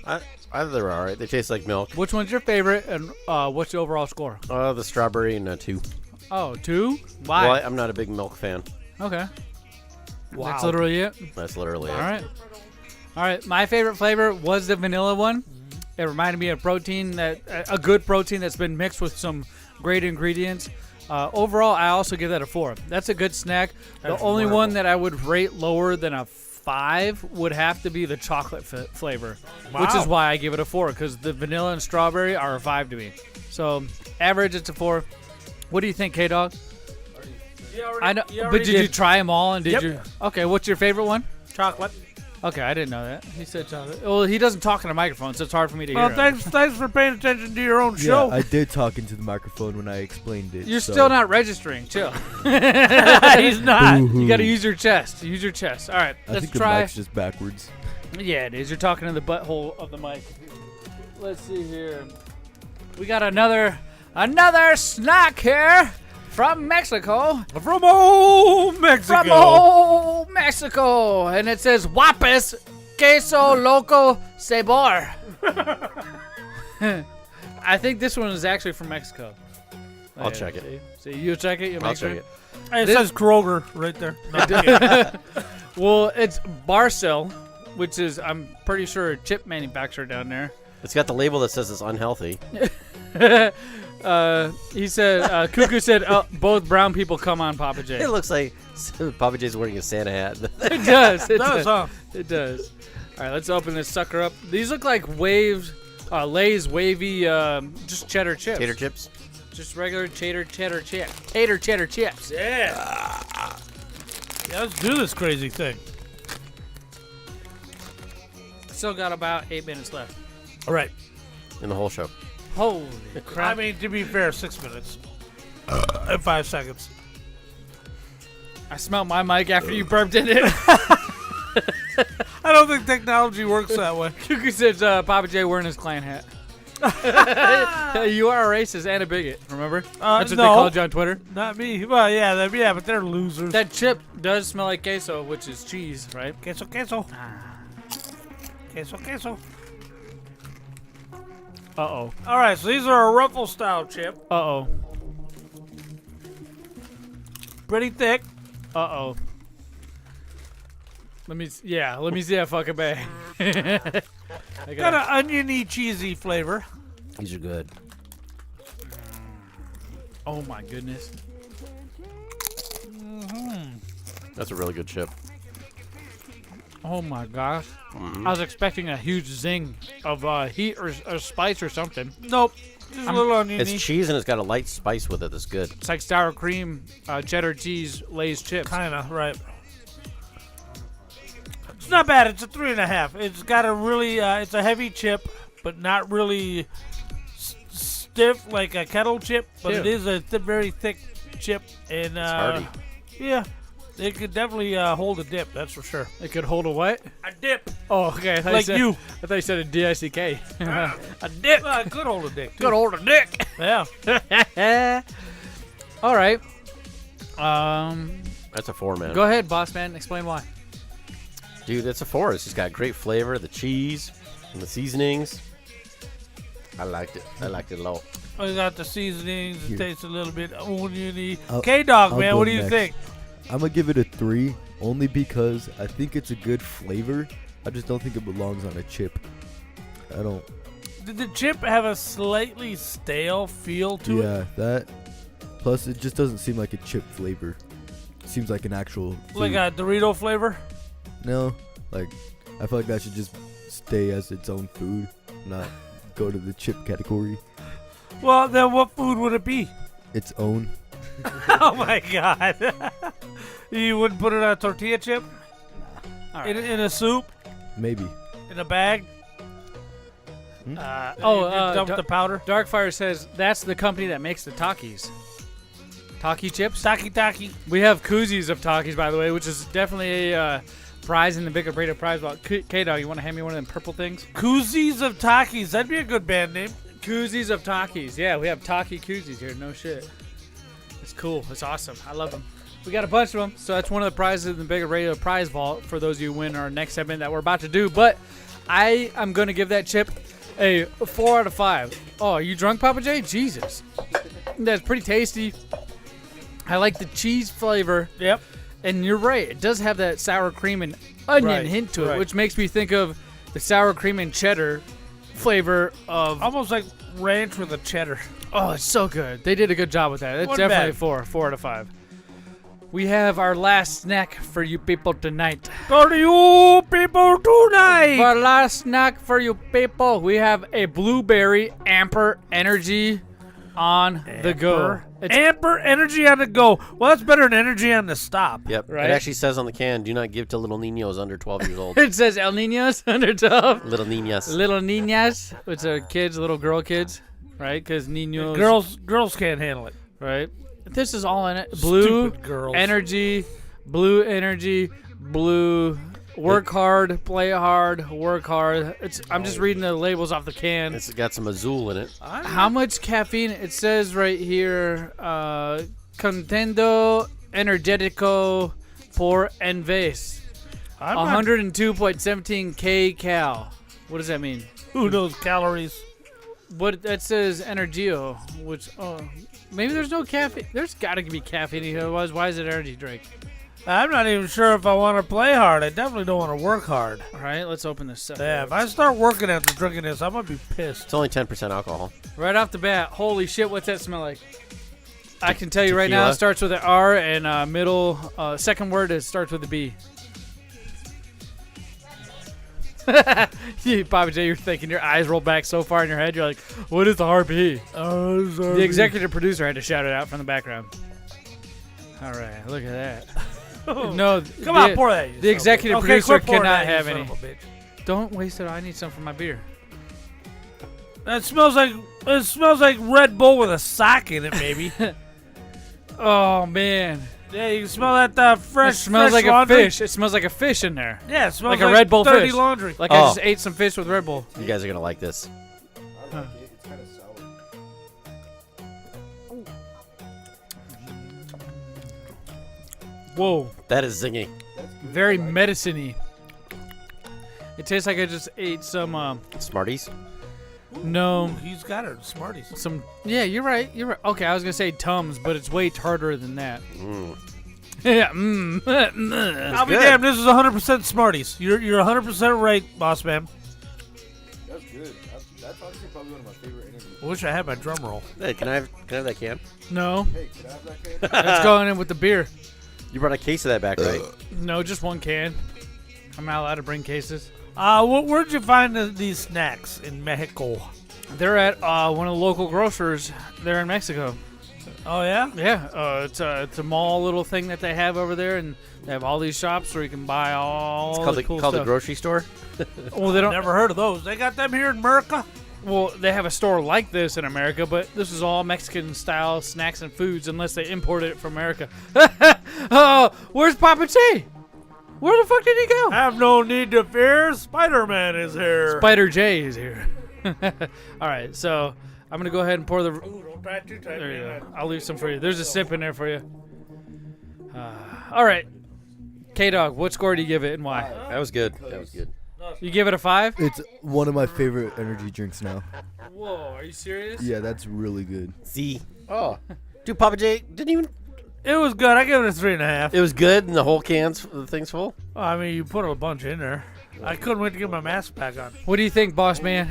Either are alright. They taste like milk. Which one's your favorite, and what's the overall score? The strawberry and 2. Oh, 2? Why? Well, I'm not a big milk fan. Okay. Wow. That's literally it. That's literally All it. right. All right. My favorite flavor was the vanilla one. It reminded me of protein a good protein that's been mixed with some great ingredients. Overall, I also give that a 4. That's a good snack. That's the only wonderful. one that I would rate lower than a 5 would have to be the chocolate flavor, which is Wow. why I give it a 4, because the vanilla and strawberry are a 5 to me. So average, it's a 4. What do you think, K-Dog? I know, but did you try them all? And did Yep. you? Okay, what's your favorite one? Chocolate. Okay, I didn't know that. He said chocolate. Well, he doesn't talk in a microphone, so it's hard for me to Well, hear him. thanks for paying attention to your own Yeah, show. I did talk into the microphone when I explained it. You're so- still not registering. Chill. He's not. You got to use your chest. Use your chest. All right, I let's think try. the mic's just backwards. Yeah, it is. You're talking in the butthole of the mic. Let's see here. We got another snack here from Mexico. From old Mexico. From old Mexico, and it says Guapes Queso Loco Sabor. I think this one is actually from Mexico. I'll check it. See, you'll check it. You'll I'll make sure. check it. It This- says Kroger right there. No, I'm kidding. Well, it's Barcel, which is, I'm pretty sure, a chip manufacturer down there. It's got the label that says it's unhealthy. He said, Cuckoo said, both brown people come on Pappa J. It looks like Pappa J's wearing a Santa hat. It does. It does, huh? It does. All right, let's open this sucker up. These look like Lay's wavy, just cheddar chips. Tater chips? Just regular cheddar chips. Tater cheddar chips. Yeah. Yeah, let's do this crazy thing. Still got about 8 minutes left. All right. In the whole show. Holy crap. I mean, to be fair, 6 minutes. And 5 seconds. I smelled my mic after you burped in it. I don't think technology works that way. Cuckoo says Pappa J wearing his Klan hat. You are a racist and a bigot, remember? That's what they called you on Twitter. Not me. Well, yeah, but they're losers. That chip does smell like queso, which is cheese, right? Queso. Queso. Uh-oh. All right, so these are a ruffle style chip. Uh-oh. Pretty thick. Uh-oh. Let me see that fucking bag. Got an oniony, cheesy flavor. These are good. Oh my goodness. That's a really good chip. Oh my gosh. I was expecting a huge zing of heat or spice or something. Nope. Just a little oniony. It's cheese and it's got a light spice with it that's good. It's like sour cream, cheddar cheese, Lay's chips. Kinda, right. It's not bad. It's a 3.5. It's got a really, it's a heavy chip, but not really stiff like a kettle chip. But it is a very thick chip, and it's hearty. Yeah, it could definitely hold a dip. That's for sure. It could hold a what? A dip. Oh, okay. I thought you. I thought you said a D-I-C-K. A dip. Well, it could hold a dick. Could hold a dick. Yeah. All right. That's a 4, man. Go ahead, boss man. Explain why. Dude, that's a 4. It's just got great flavor, the cheese and the seasonings. I liked it. I liked it a lot. Oh, you got the seasonings. It tastes a little bit oniony. I'll K-Dog, man, go what do you next. think? I'm gonna give it a 3, only because I think it's a good flavor. I just don't think it belongs on a chip. I don't. Did the chip have a slightly stale feel to it? Yeah, that. Plus, it just doesn't seem like a chip flavor. It seems like an actual food. Like a Dorito flavor? No, like I feel like that should just stay as its own food, not go to the chip category. Well, then what food would it be? Its own. Oh my God! You wouldn't put it on a tortilla chip? Right. In a soup? Maybe. In a bag? Hmm? Dump the powder? Darkfire says that's the company that makes the Takis. Taki chips? Taki. We have koozies of Takis, by the way, which is definitely a prize in the BigLipRadio prize vault. K-Dog, you want to hand me one of them purple things? Koozies of Takis. That'd be a good band name. Koozies of Takis. Yeah, we have Taki koozies here. No shit. It's cool. It's awesome. I love them. We got a bunch of them, so that's one of the prizes in the BigLipRadio prize vault for those of you who win our next segment that we're about to do. But I am going to give that chip a 4 out of 5. Oh, are you drunk, Pappa J? Jesus. That's pretty tasty. I like the cheese flavor. Yep. And you're right. It does have that sour cream and onion hint to it, which makes me think of the sour cream and cheddar flavor of... Almost like ranch with a cheddar. Oh, it's so good. They did a good job with that. It's Wasn't definitely bad. 4 out of 5. We have our last snack for you people tonight. For you people tonight. For our last snack for you people, we have a blueberry Amper Energy on the go. It's Amper Energy on the go. Well, that's better than Energy on the stop. Yep. Right? It actually says on the can, do not give to little niños under 12 years old. It says El Niños under 12. Little niñas. Little niñas, which are kids, little girl kids, right? Because niños. Girls can't handle it. Right? This is all in it. Blue Stupid girls. energy, blue. Work hard, play hard, work hard. I'm just reading the labels off the can. It's got some Azul in it. How much caffeine? It says right here, contendo energético por en vez. 102.17 kcal. What does that mean? Who knows calories? What that says Energio, which maybe there's no caffeine. There's got to be caffeine here, otherwise why is it energy drink? I'm not even sure if I want to play hard. I definitely don't want to work hard. All right, let's open this up. Yeah, if I start working after drinking this, I'm going to be pissed. It's only 10% alcohol. Right off the bat, holy shit, what's that smell like? I can tell you right now, Tequila? it starts with an R, and second word starts with a B. Pappa J, you're thinking, your eyes roll back so far in your head, you're like, what is the RP? The executive producer had to shout it out from the background. All right, look at that. No, Come on, pour that. The executive producer cannot have any. Bitch. Don't waste it. I need some for my beer. It smells like Red Bull with a sock in it, maybe. Oh man. Yeah, you can smell that fresh. It smells fresh like laundry. a fish. It smells like a fish in there. Yeah, it smells like a Red Bull dirty fish. laundry. Like I just ate some fish with Red Bull. You guys are gonna like this. I like it. It's kind of sour. Whoa. That is zingy. Very medicine-y. It tastes like I just ate some Smarties? No. He's got it. Smarties. Yeah, you're right. You're right. Okay, I was gonna say Tums, but it's way harder than that. Mm. Yeah. I'll be damned. This is 100% Smarties. You're 100% right, boss man. That's good. That's honestly probably one of my favorite energy. I wish I had my drum roll. Hey, can I have that can? No. Hey, can I have that can? That's going in with the beer. You brought a case of that back, right? No, just one can. I'm not allowed to bring cases. Where'd you find these snacks in Mexico? They're at one of the local grocers there in Mexico. Oh yeah? Yeah. It's a mall little thing that they have over there, and they have all these shops where you can buy all It's the cool called stuff. the grocery store. Well, they don't. Never heard of those. They got them here in America. Well, they have a store like this in America, but this is all Mexican-style snacks and foods unless they imported it from America. Oh, where's Pappa J? Where the fuck did he go? Have no need to fear. Spider-Man is here. Spider J is here. All right, so I'm going to go ahead and pour the... Ooh, don't try too tight. There you go. I'll leave some for you. There's a sip in there for you. All right. K-Dog, what score do you give it and why? That was good. That was good. You give it a 5? It's one of my favorite energy drinks now. Whoa, are you serious? Yeah, that's really good. Z. Oh. Dude, Pappa J didn't even... It was good. I give it a 3.5. It was good, and the whole the thing's full? Well, I mean, you put a bunch in there. I couldn't wait to get my mask back on. What do you think, boss man?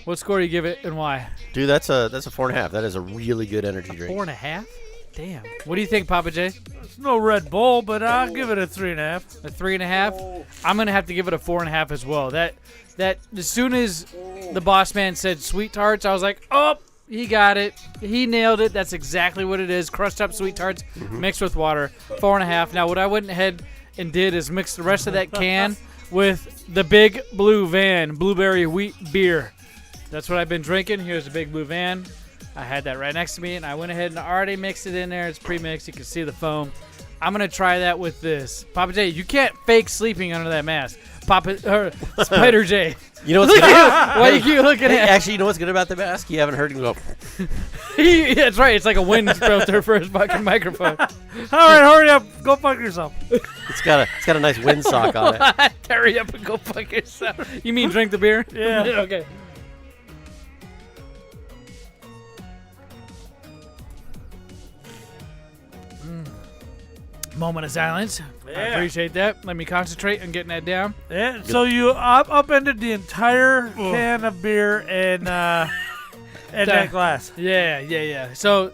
What score do you give it and why? Dude, that's a 4.5. That is a really good energy drink. 4.5? Damn. What do you think, Pappa J? It's no Red Bull, but I'll give it a 3.5. A 3.5? I'm gonna have to give it a 4.5 as well. That as soon as the boss man said sweet tarts, I was like, oh, he got it. He nailed it. That's exactly what it is. Crushed up sweet tarts mixed with water. 4.5. Now, what I went ahead and did is mix the rest of that can with the Big Blue Van blueberry wheat beer. That's what I've been drinking. Here's the Big Blue Van. I had that right next to me, and I went ahead and already mixed it in there. It's pre-mixed. You can see the foam. I'm going to try that with this. Pappa J, you can't fake sleeping under that mask. Spider J. You know what's good? Why you keep looking at? Actually, you know what's good about the mask? You haven't heard him go. That's right. It's like a wind filter for his fucking microphone. All right, hurry up. Go fuck yourself. It's got a nice windsock on it. Hurry up and go fuck yourself. You mean drink the beer? Yeah. Okay. Moment of silence. I Yeah. appreciate that. Let me concentrate on getting that down. Yeah. So you upended the entire can of beer and that glass. Yeah. So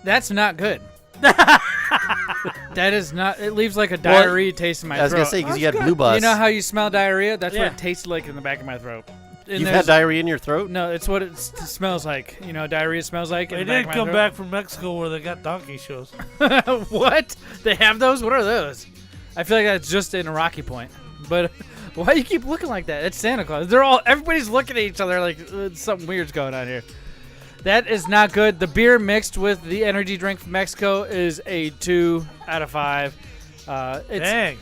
that's not good. That is not. It leaves like a diarrhea taste in my throat. I was gonna say because you got blue bus. You know how you smell diarrhea? That's Yeah. what it tasted like in the back of my throat. And You've had diarrhea in your throat? No, it's what it smells like. You know, diarrhea smells like. They in the back did of my come throat. back from Mexico where they got donkey shows. What? They have those? What are those? I feel like that's just in a Rocky Point. But why do you keep looking like that? It's Santa Claus. Everybody's looking at each other like something weird's going on here. That is not good. The beer mixed with the energy drink from Mexico is a 2 out of 5. Dang.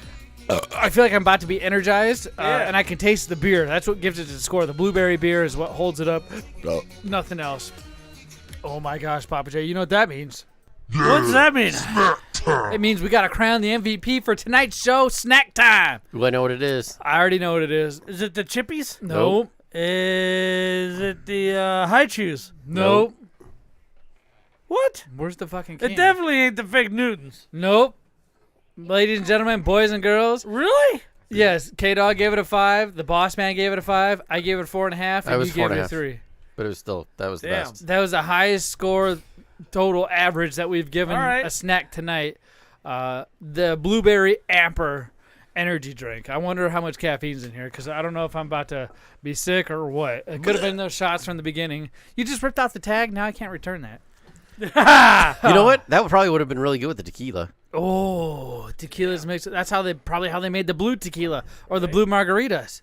I feel like I'm about to be energized, Yeah. and I can taste the beer. That's what gives it the score. The blueberry beer is what holds it up. Nothing else. Oh my gosh, Pappa J, you know what that means? What's that mean? It means we got to crown the MVP for tonight's show, Snack Time. Do I know what it is? I already know what it is. Is it the Chippies? Nope. Is it the High Chews? Nope. What? Where's the fucking can? It definitely ain't the Fake Newtons. Nope. Ladies and gentlemen, boys and girls. Really? Yes, K-Dog gave it a 5. The Boss Man gave it a 5. I gave it a 4.5, and you gave it a 3. But it was still, that was the best. That was the highest score total average that we've given a snack tonight. The Blueberry Amper energy drink. I wonder how much caffeine's in here, because I don't know if I'm about to be sick or what. It could have been those shots from the beginning. You just ripped off the tag. Now I can't return that. You know what? That probably would have been really good with the tequila. Oh, tequila's mixed. That's how they made the blue tequila or the blue margaritas.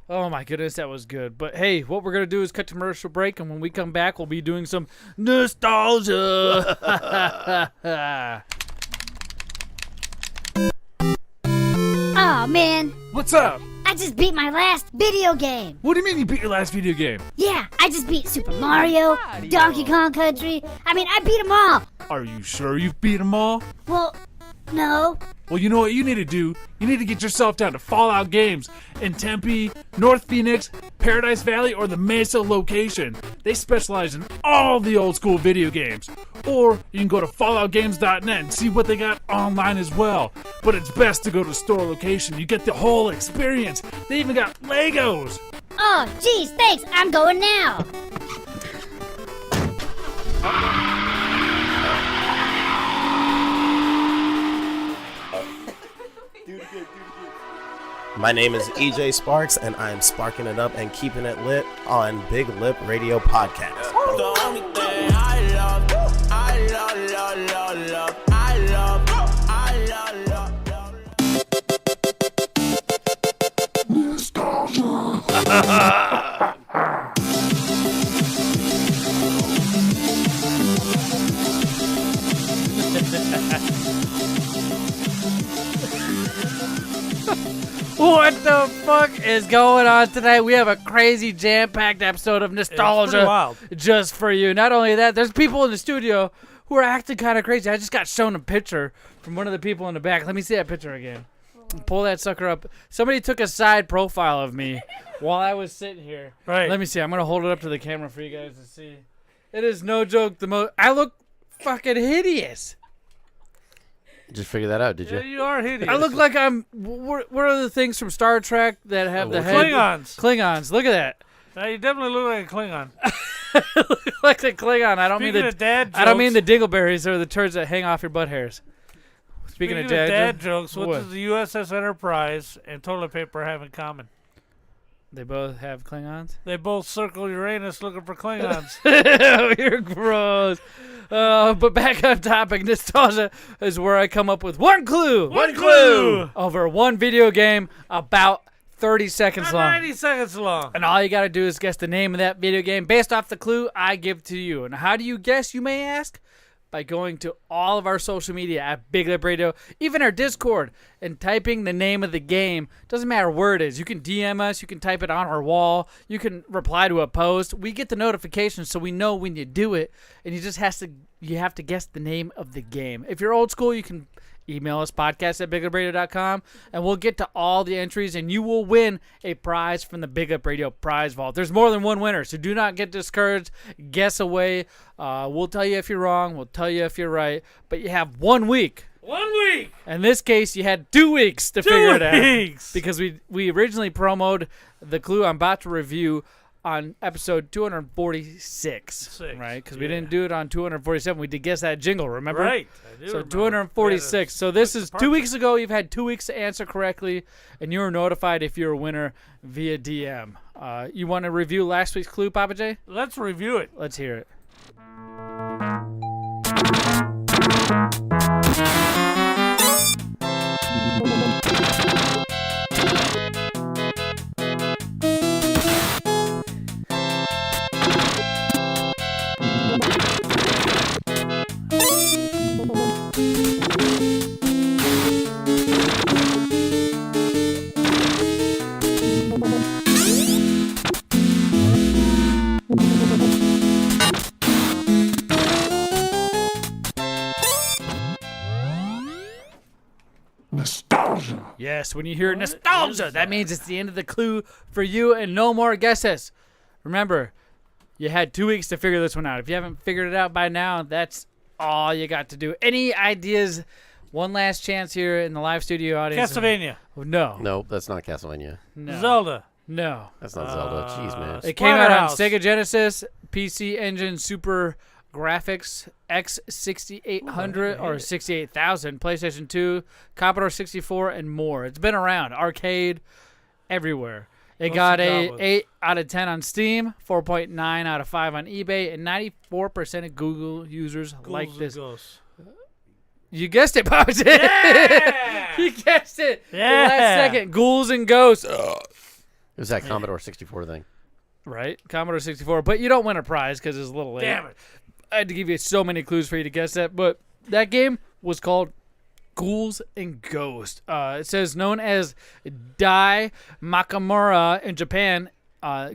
Oh my goodness, that was good. But hey, what we're gonna do is cut to commercial break, and when we come back, we'll be doing some nostalgia. Oh man, What's up? I just beat my last video game. What do you mean you beat your last video game? Yeah, I just beat Super Mario, Donkey Kong Country. I mean, I beat them all. Are you sure you've beat them all? Well, no. Well, you know what you need to do? You need to get yourself down to Fallout Games in Tempe, North Phoenix, Paradise Valley, or the Mesa location. They specialize in all the old school video games. Or you can go to falloutgames.net and see what they got online as well. But it's best to go to the store location. You get the whole experience. They even got Legos. Oh, geez, thanks. I'm going now. My name is EJ Sparks, and I am sparking it up and keeping it lit on Big Lip Radio Podcast. The only thing I love, I love, love, love, love, I love, I love, love, love. Nostalgia. What the fuck is going on tonight? We have a crazy jam-packed episode of nostalgia just for you. Not only that, there's people in the studio who are acting kind of crazy. I just got shown a picture from one of the people in the back. Let me see that picture again. Pull that sucker up. Somebody took a side profile of me while I was sitting here. Right. Let me see. I'm going to hold it up to the camera for you guys to see. It is no joke. I look fucking hideous. Just figure that out, did you? Yeah, you are hideous. I look like I'm. What are the things from Star Trek that have the head? Klingons. Klingons. Look at that. Now you definitely look like a Klingon. Look like a Klingon. I don't Speaking mean of dad I don't mean the jokes- dingleberries or the turds that hang off your butt hairs. Speaking of dad jokes, what does the USS Enterprise and toilet paper have in common? They both have Klingons. They both circle Uranus looking for Klingons. You're gross. But back on topic, nostalgia is where I come up with one clue. One clue! Over one video game about 30 seconds long. 90 seconds long. And all you got to do is guess the name of that video game based off the clue I give to you. And how do you guess, you may ask? By going to all of our social media at Big Lip Radio, even our Discord, and typing the name of the game. Doesn't matter where it is. You can DM us. You can type it on our wall. You can reply to a post. We get the notifications so we know when you do it. And you have to guess the name of the game. If you're old school, you can email us, podcast@BigLipRadio.com, and we'll get to all the entries, and you will win a prize from the Big Lip Radio prize vault. There's more than one winner, so do not get discouraged. Guess away. We'll tell you if you're wrong. We'll tell you if you're right. But you have 1 week. 1 week. In this case, you had 2 weeks to figure it out. 2 weeks. Because we originally promoted the clue I'm about to review on episode 246, right? Because we didn't do it on 247. We did guess that jingle, remember? Right, I do So remember. 246. So this is 2 weeks ago. You've had 2 weeks to answer correctly, and you were notified if you're a winner via DM. You want to review last week's clue, Pappa J? Let's review it. Let's hear it. Nostalgia. Yes, when you hear nostalgia, that means it's the end of the clue for you and no more guesses. Remember, you had 2 weeks to figure this one out. If you haven't figured it out by now, that's all you got to do. Any ideas One last chance here in the live studio audience. Castlevania. No. Nope, that's not Castlevania. No. Zelda. No. That's not Zelda. Jeez, man. It came out on Splatterhouse. Sega Genesis, PC Engine, Super Graphics, X6800 or 68,000, PlayStation 2, Commodore 64, and more. It's been around. Arcade, everywhere. It got a 8 out of 10 on Steam, 4.9 out of 5 on eBay, and 94% of Google users like this. You guessed it, Pappa J. Yeah! You guessed it. Yeah! Last second, Ghouls and Ghosts. It was that Commodore 64 thing. Right, Commodore 64. But you don't win a prize because it's a little late. Damn it. I had to give you so many clues for you to guess that. But that game was called Ghouls and Ghosts. It says known as Dai Makamura in Japan.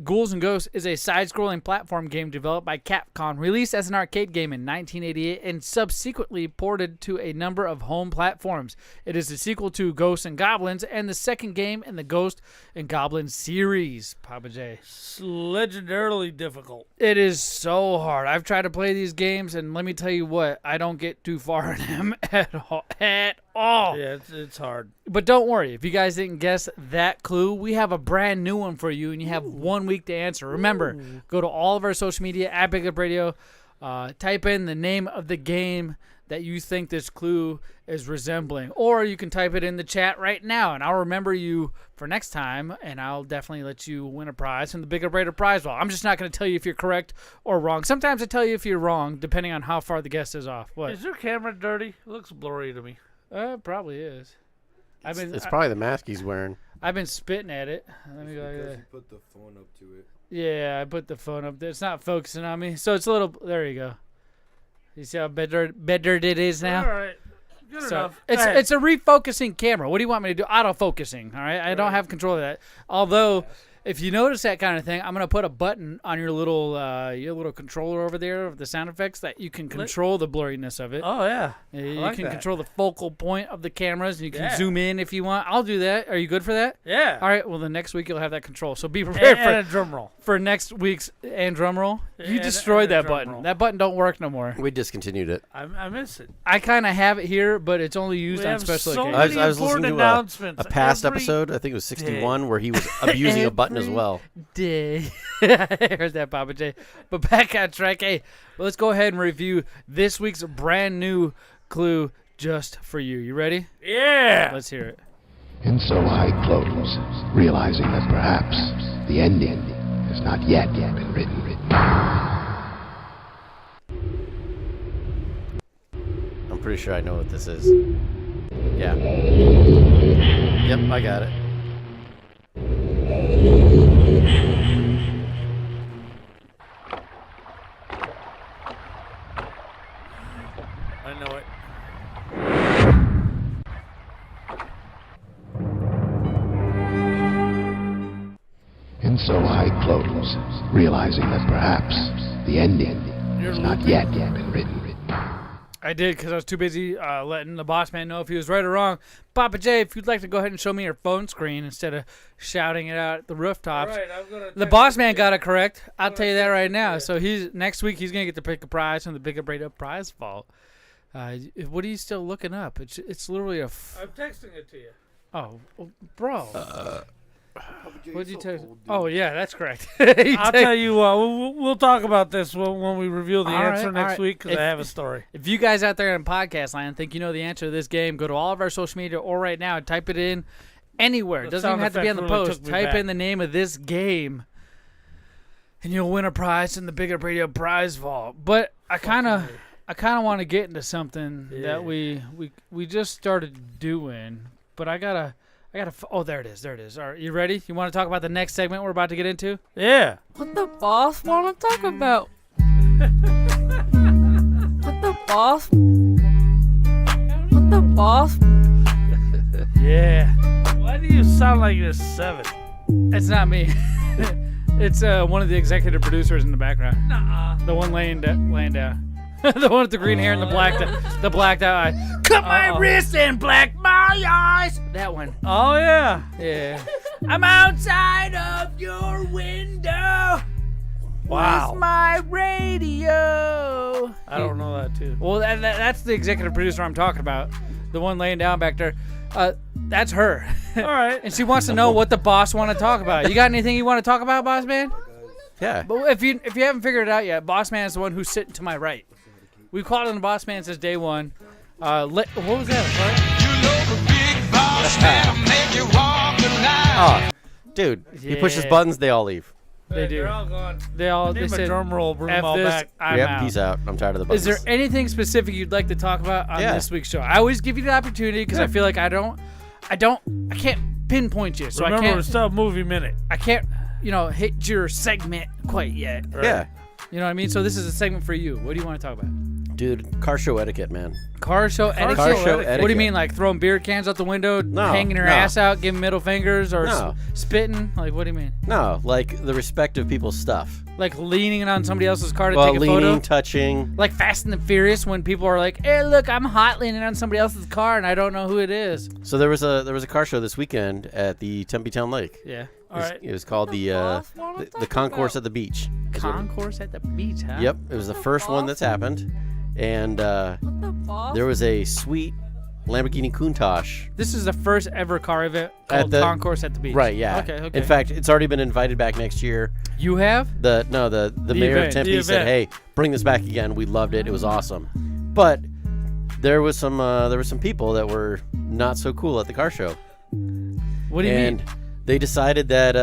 Ghouls and Ghosts is a side-scrolling platform game developed by Capcom, released as an arcade game in 1988 and subsequently ported to a number of home platforms. It is the sequel to Ghosts and Goblins and the second game in the Ghost and Goblin series, Pappa J. It's legendarily difficult. It is so hard. I've tried to play these games, and let me tell you what, I don't get too far in them at all. Yeah, it's hard. But don't worry, if you guys didn't guess that clue, we have a brand new one for you, and you have 1 week to answer. Remember, go to all of our social media at BigLipRadio, type in the name of the game that you think this clue is resembling, or you can type it in the chat right now, and I'll remember you for next time, and I'll definitely let you win a prize from the BigLipRadio prize ball. I'm just not going to tell you if you're correct or wrong. Sometimes I tell you if you're wrong, depending on how far the guess is off. What? Is your camera dirty? It looks blurry to me. Probably is. It's probably the mask he's wearing. I've been spitting at it. Let me go like that. You put the phone up to it. Yeah, I put the phone up there. It's not focusing on me, so it's a little. There you go. You see how better it is now? All right. Good enough. It's a refocusing camera. What do you want me to do? Auto-focusing, all right? I don't have control of that. Although, if you notice that kind of thing, I'm going to put a button on your little controller over there of the sound effects that you can control the blurriness of it. Oh, yeah. You like can that. control the focal point of the cameras, and you can zoom in if you want. I'll do that. Are you good for that? Yeah. All right. Well, the next week you'll have that control. So be prepared And a drum roll. for next week's and drum roll. You And destroyed a that drum button. roll. That button don't work no more. We discontinued it. I miss it. I kind of have it here, but it's only used We on have special so occasions. many I was listening important to announcements a past every episode, I think it was 61, where he was abusing a button as well. Day. I heard that, Pappa J. But back on track. Hey, let's go ahead and review this week's brand new clue just for you. You ready? Yeah. Let's hear it. And so I close, realizing that perhaps the ending has not yet been written. I'm pretty sure I know what this is. Yeah. Yep, I got it. I know it. And so I close, realizing that perhaps the ending has not yet been written. I did because I was too busy letting the boss man know if he was right or wrong. Pappa J, if you'd like to go ahead and show me your phone screen instead of shouting it out at the rooftops. All right, I'm gonna The boss man got it correct. I'll tell you that right now. So next week he's gonna get to pick a prize from the BigLipRadio prize vault. What are you still looking up? It's literally a. I'm texting it to you. Oh, bro. What did you text? old, dude. Oh yeah, that's correct. I'll tell you what. We'll talk about this when we reveal the All answer right, next all right. week because I have a story. If you guys out there in podcast land think you know the answer to this game, go to all of our social media or right now, type it in anywhere. It The doesn't even sound have to be on the effect really post. took me Type back. in the name of this game, and you'll win a prize in the BigLipRadio prize vault. But I kind of want to get into something that we just started doing, but I gotta. Oh, there it is. There it is. All right, you ready? You want to talk about the next segment we're about to get into? Yeah. What the boss want to talk about? What the boss? What the boss? Yeah. Why do you sound like you're 7? It's not me. It's one of the executive producers in the background. Nuh-uh. The one laying down. The one with the green hair and the blacked out eye. Cut my wrist and black my eyes. That one. Oh, yeah. Yeah. I'm outside of your window. Wow. With my radio. I don't know that, too. Well, that's the executive producer I'm talking about. the one laying down back there. That's her. All right. And she wants to know what the boss want to talk about. You got anything you want to talk about, Boss Man? Yeah. But if you haven't figured it out yet, Boss Man is the one who's sitting to my right. We've called him the Boss Man since day one. What was that? Oh, dude, he pushes buttons, they all leave. They do. They're all gone. They Need my said, drum roll, bring them F all this, back. I'm out. Peace out. I'm tired of the buttons. Is there anything specific you'd like to talk about on this week's show? I always give you the opportunity because I feel like I can't pinpoint you. So Remember, I can't. it's still movie minute. I can't, hit your segment quite yet. Right? Yeah. You know what I mean? So this is a segment for you. What do you want to talk about? Dude, car show etiquette, man. Car show etiquette? Car show etiquette. What do you mean, like throwing beer cans out the window, hanging your ass out, giving middle fingers, or spitting? Like, what do you mean? No, like the respect of people's stuff. Like leaning on somebody else's car to take a leaning, photo? touching. Like Fast and the Furious when people are like, hey, look, I'm hot leaning on somebody else's car and I don't know who it is. So there was a car show this weekend at the Tempe Town Lake. Yeah. All right. It was called the Concourse at the Beach. Concourse at the Beach, huh? Yep. It was the first one that's happened. And there was a sweet Lamborghini Countach. This is the first ever car event called Concourse at the Beach. Right, yeah. Okay. In fact, it's already been invited back next year. You have? The mayor of Tempe said, hey, bring this back again. We loved it. It was awesome. But there was some people that were not so cool at the car show. What do you mean? They decided that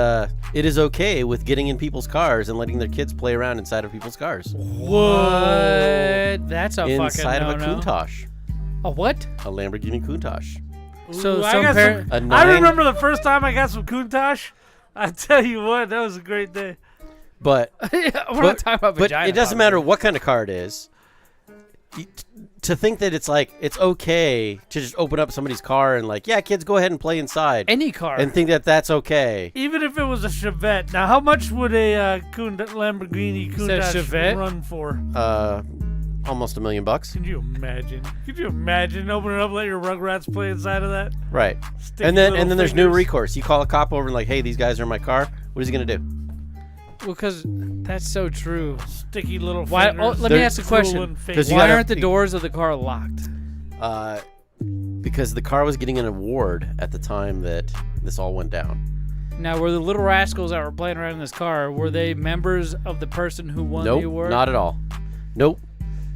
it is okay with getting in people's cars and letting their kids play around inside of people's cars. What? That's a inside fucking of a Countach. A what? A Lamborghini Countach. So I remember the first time I got some Countach. I tell you what, that was a great day. But we're not talking about vagina. But it doesn't matter what kind of car it is. To think that it's okay to just open up somebody's car and kids, go ahead and play inside. Any car. And think that that's okay. Even if it was a Chevette. Now, how much would a Lamborghini Countach run for? Almost $1 million. Can you imagine? Could you imagine opening it up and let your Rugrats play inside of that? Right. And then there's no recourse. You call a cop over and hey, these guys are in my car. What is he gonna do? Well, because that's so true. Sticky little Why? fingers. Let me ask a question. Why aren't the doors of the car locked? Because the car was getting an award at the time that this all went down. Now, were the little rascals that were playing around in this car, were they members of the person who won the award? Nope, not at all. Nope.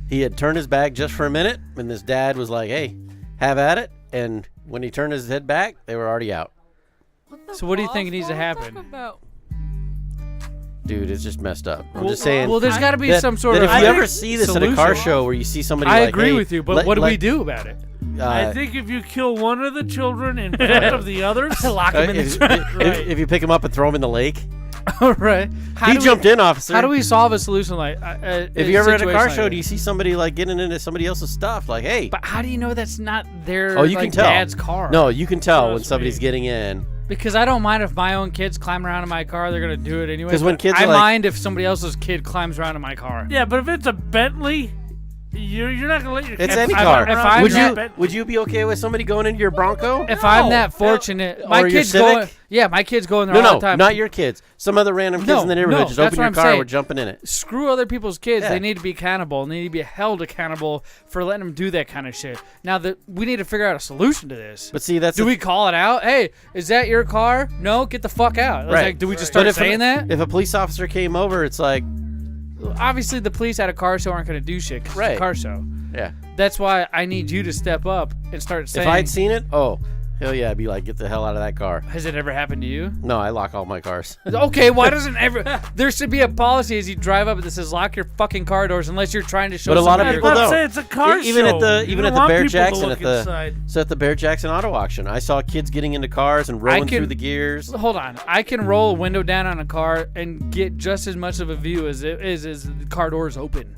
He had turned his back just for a minute, and his dad was like, hey, have at it. And when he turned his head back, they were already out. So what do you think needs to happen? Dude, it's just messed up. I'm just saying. Well, there's got to be some sort of. If you ever see this at a car show where you see somebody I like, agree hey, with you, but what do we do about it? I think if you kill one of the children in front of the others, lock them in the trunk. If you pick him up and throw him in the lake. All right. He jumped in, officer. How do we solve a solution like? If you're ever at a car show, do you see somebody getting into somebody else's stuff? Hey. But how do you know that's not their? Oh, you can tell. Dad's car. No, you can tell when somebody's getting in. Because I don't mind if my own kids climb around in my car; they're gonna do it anyway. Because when kids, I mind if somebody else's kid climbs around in my car. Yeah, but if it's a Bentley, you're not gonna let your kids. It's any car. Would you be okay with somebody going into your Bronco? If I'm that fortunate, my kids go. Yeah, my kids go in there all the time. No, not your kids. Some other random kids in the neighborhood just open your car. We're jumping in it. Screw other people's kids. Yeah. They need to be accountable. They need to be held accountable for letting them do that kind of shit. Now we need to figure out a solution to this. But see, do we call it out? Hey, is that your car? No, get the fuck out. Right. Do we just start saying that? If a police officer came over, it's like. Obviously, the police at a car show aren't going to do shit because it's a car show. Yeah. That's why I need you to step up and start saying. If I'd seen it, hell yeah, I'd be like, get the hell out of that car. Has it ever happened to you? No, I lock all my cars. Okay, why doesn't there should be a policy as you drive up that says lock your fucking car doors unless you're trying to show. But a lot of people don't. Say it's a car even show. At the Bear Jackson at the Bear Jackson auto auction, I saw kids getting into cars and rolling through the gears. Hold on, I can roll a window down on a car and get just as much of a view as it is as the car doors open.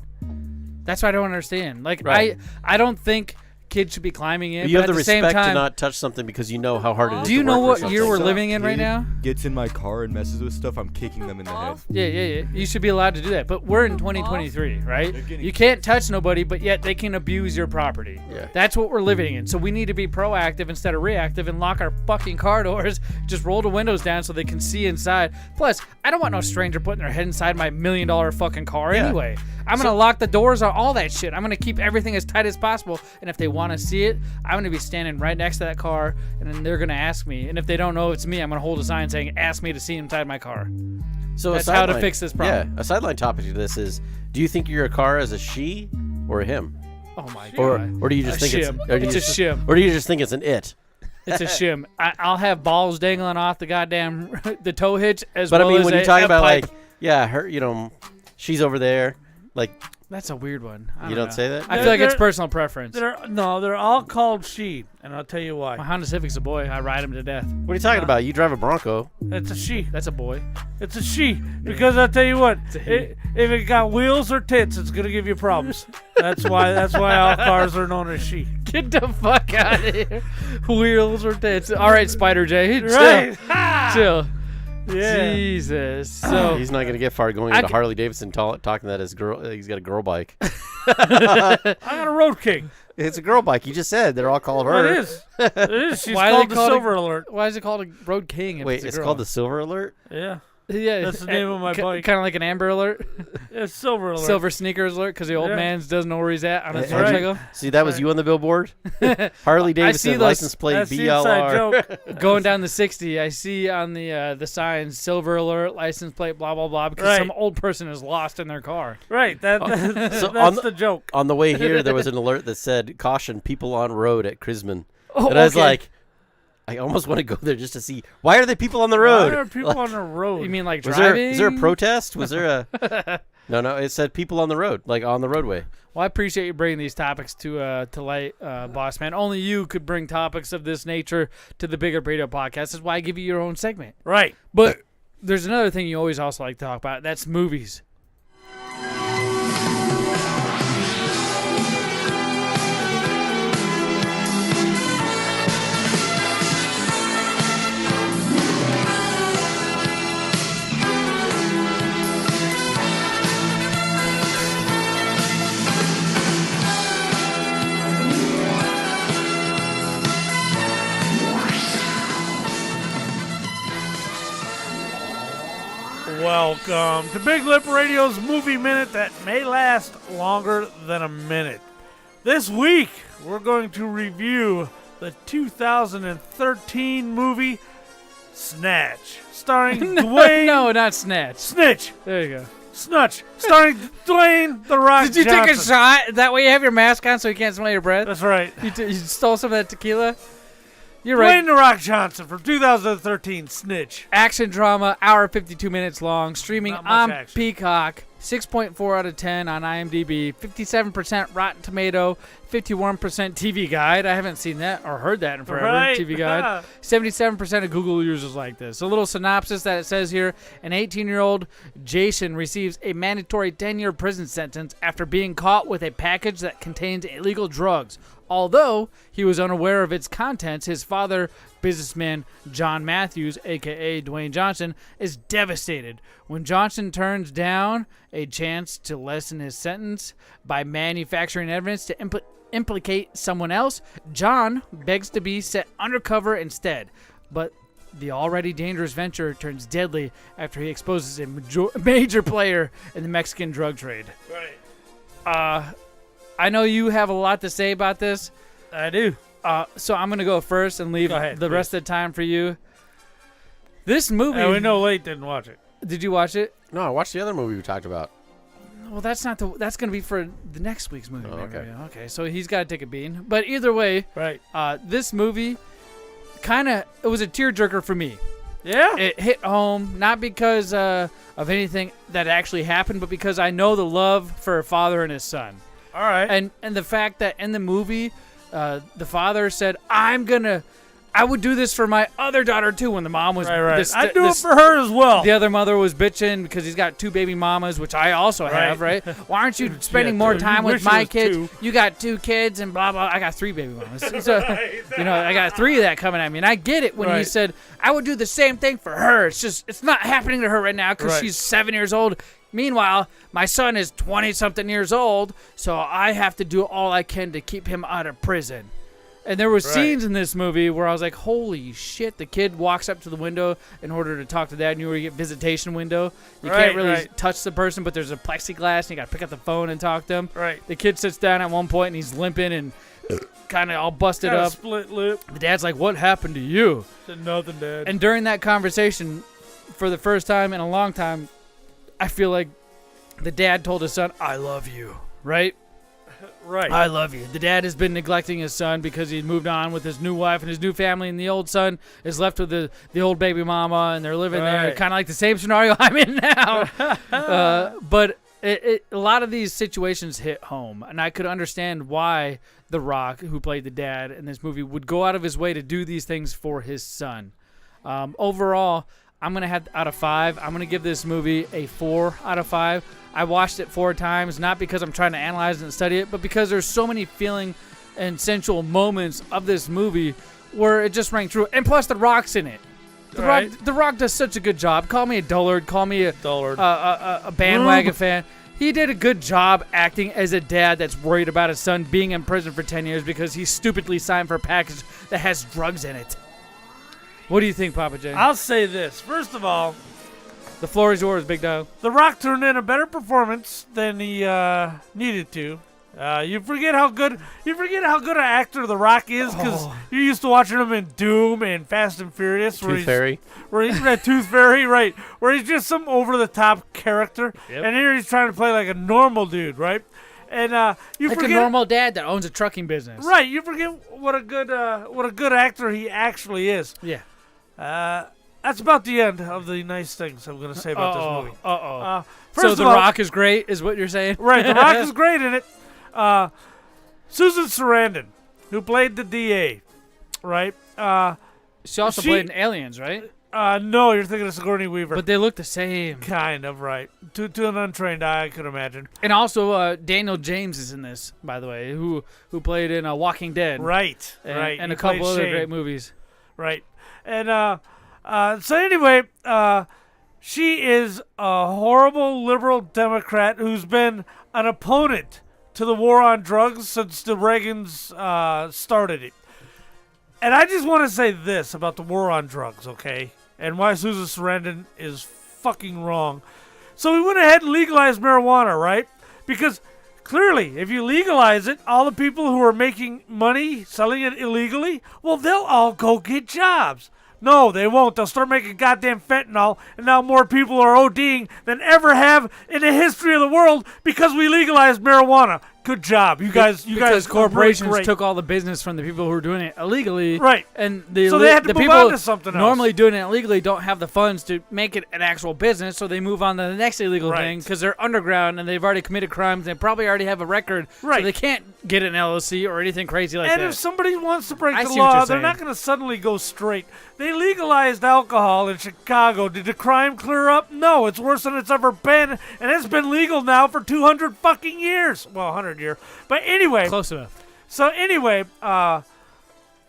That's what I don't understand. I don't think kids should be climbing in. But you have the respect same time, to not touch something because you know how hard it is. Do you to know work what year we're living in right now? Gets in my car and messes with stuff, I'm kicking them in the head. Yeah. You should be allowed to do that. But we're in 2023, right? You can't touch nobody, but yet they can abuse your property. Yeah. That's what we're living in. So we need to be proactive instead of reactive and lock our fucking car doors. Just roll the windows down so they can see inside. Plus, I don't want no stranger putting their head inside my $1 million fucking car anyway. I'm going to lock the doors on all that shit. I'm going to keep everything as tight as possible. And if they want want to see it, I'm going to be standing right next to that car, and then they're going to ask me. And if they don't know it's me, I'm going to hold a sign saying, ask me to see inside my car. So that's how to fix this problem. Yeah, a sideline topic to this is, do you think your car is a she or a him? Oh, my God. Or do you just think it's a shim. Or do you just think it's an it? It's a shim. I'll have balls dangling off the goddamn the tow hitch as but well as I mean, when you talk about pipe. like, yeah, her, you know, she's over there, like. That's a weird one. You don't say that? I feel like it's personal preference. They're all called she, and I'll tell you why. My Honda Civic's a boy. I ride him to death. What are you talking about? You drive a Bronco. It's a she. That's a boy. It's a she. Because I'll tell you what, if it got wheels or tits, it's going to give you problems. That's why all cars are known as she. Get the fuck out of here. Wheels or tits. All right, Spider J. Right. Chill. Yeah. Jesus. So he's not going to get far going into Harley Davidson talking that his girl. He's got a girl bike. I got a Road King. It's a girl bike. You just said they're all called her. It is. It is. She's called the Silver Alert. Why is it called a Road King? Wait, it's called the Silver Alert? Yeah. Yeah, that's the name of my bike. Kind of like an Amber Alert. It's Silver Alert. Silver Sneakers Alert because the old man doesn't know where he's at on his Right. motorcycle. See, that was you on the billboard? Harley Davidson license plate BLR. Going down the 60, I see on the sign Silver Alert, license plate, blah, blah, blah, because some old person is lost in their car. Right. That's the joke. On the way here, there was an alert that said, caution, people on road at Crisman. Oh, and I was like, I almost want to go there just to see, why are there people on the road? Why are people on the road? You mean like was driving? Is there a protest? Was there a... No, it said people on the road, like on the roadway. Well, I appreciate you bringing these topics to light, boss man. Only you could bring topics of this nature to the Big Up Radio podcast. That's why I give you your own segment. Right. But there's another thing you always also like to talk about. That's movies. Welcome to Big Lip Radio's Movie Minute that may last longer than a minute. This week, we're going to review the 2013 movie Snatch, starring Dwayne... No, not Snatch. Snitch. There you go. Snatch, starring Dwayne The Rock Did you Johnson. take a shot? That way you have your mask on so you can't smell your breath? That's right. You stole some of that tequila? You're Dwayne right. The Rock Johnson from 2013, Snitch. Action drama, hour 52 minutes long, streaming Not much on action. Peacock, 6.4 out of 10 on IMDb, 57% Rotten Tomato, 51% TV Guide. I haven't seen that or heard that in forever. Right. TV Guide. 77% of Google users like this. A little synopsis that it says here: an 18-year-old Jason receives a mandatory 10-year prison sentence after being caught with a package that contains illegal drugs. Although he was unaware of its contents, his father, businessman John Matthews, a.k.a. Dwayne Johnson, is devastated. When Johnson turns down a chance to lessen his sentence by manufacturing evidence to implicate someone else, John begs to be set undercover instead. But the already dangerous venture turns deadly after he exposes a major player in the Mexican drug trade. Right. I know you have a lot to say about this. I do. So I'm going to go first and leave the rest of the time for you. This movie... And we know Late didn't watch it. Did you watch it? No, I watched the other movie we talked about. Well, that's not that's going to be for the next week's movie. Oh, okay. Okay, so he's got to take a bean. But either way, right. This movie it was a tearjerker for me. Yeah? It hit home, not because of anything that actually happened, but because I know the love for a father and his son. All right. And the fact that in the movie, the father said, I would do this for my other daughter too when the mom was... Right. I'd do it for her as well. The other mother was bitching because he's got 2 baby mamas, which I also have, right? Why aren't you spending more time with my kids? 2. You got 2 kids and blah, blah. I got 3 baby mamas. So, I got 3 of that coming at me. And I get it when he said, I would do the same thing for her. It's just, it's not happening to her right now because she's 7 years old. Meanwhile, my son is 20-something years old, so I have to do all I can to keep him out of prison. And there were scenes in this movie where I was like, holy shit, the kid walks up to the window in order to talk to dad, and you get visitation window. You can't really touch the person, but there's a plexiglass, and you got to pick up the phone and talk to them. Right. The kid sits down at one point, and he's limping and kind of all busted up. Split lip. The dad's like, "What happened to you?" Said nothing, Dad. And during that conversation, for the first time in a long time, I feel like the dad told his son, "I love you," right? Right. I love you. The dad has been neglecting his son because he moved on with his new wife and his new family, and the old son is left with the old baby mama, and they're living there, kind of like the same scenario I'm in now. But a lot of these situations hit home, and I could understand why The Rock, who played the dad in this movie, would go out of his way to do these things for his son. Overall, I'm going to have, out of 5, I'm going to give this movie a 4 out of 5. I watched it 4 times, not because I'm trying to analyze it and study it, but because there's so many feeling and sensual moments of this movie where it just rang true. And plus, The Rock's in it. The Rock does such a good job. Call me a dullard. Call me a bandwagon fan. He did a good job acting as a dad that's worried about his son being in prison for 10 years because he stupidly signed for a package that has drugs in it. What do you think, Pappa J? I'll say this. First of all, the floor is yours, big dog. The Rock turned in a better performance than he needed to. You forget how good an actor The Rock is because you're used to watching him in Doom and Fast and Furious, Tooth Fairy, where he's that Tooth Fairy, right? Where he's just some over the top character, and here he's trying to play like a normal dude, right? And you like forget a normal dad that owns a trucking business, right? You forget what a good actor he actually is. Yeah. That's about the end of the nice things I'm going to say about this movie. So The Rock is great, is what you're saying? Right, The Rock is great in it. Susan Sarandon, who played the DA, right? She also played in Aliens, right? No, you're thinking of Sigourney Weaver. But they look the same. Kind of, right. To an untrained eye, I could imagine. And also, Daniel James is in this, by the way, who played in Walking Dead. Right, right. And a couple other great movies. Right. And so anyway, she is a horrible liberal Democrat who's been an opponent to the war on drugs since the Reagans started it. And I just want to say this about the war on drugs, okay? And why Susan Sarandon is fucking wrong. So we went ahead and legalized marijuana, right? Because clearly, if you legalize it, all the people who are making money selling it illegally, well, they'll all go get jobs. No, they won't. They'll start making goddamn fentanyl, and now more people are ODing than ever have in the history of the world because we legalized marijuana. Good job, you guys. Because corporations really took all the business from the people who were doing it illegally, right? And so they had to the move people on to something else. Normally doing it illegally don't have the funds to make it an actual business, so they move on to the next illegal thing because they're underground and they've already committed crimes. And they probably already have a record, so they can't get an LLC or anything crazy like that. And if somebody wants to break the law, they're not going to suddenly go straight. They legalized alcohol in Chicago. Did the crime clear up? No, it's worse than it's ever been, and it's been legal now for 200 fucking years. Well, 100 years. But anyway. Close enough. So anyway, and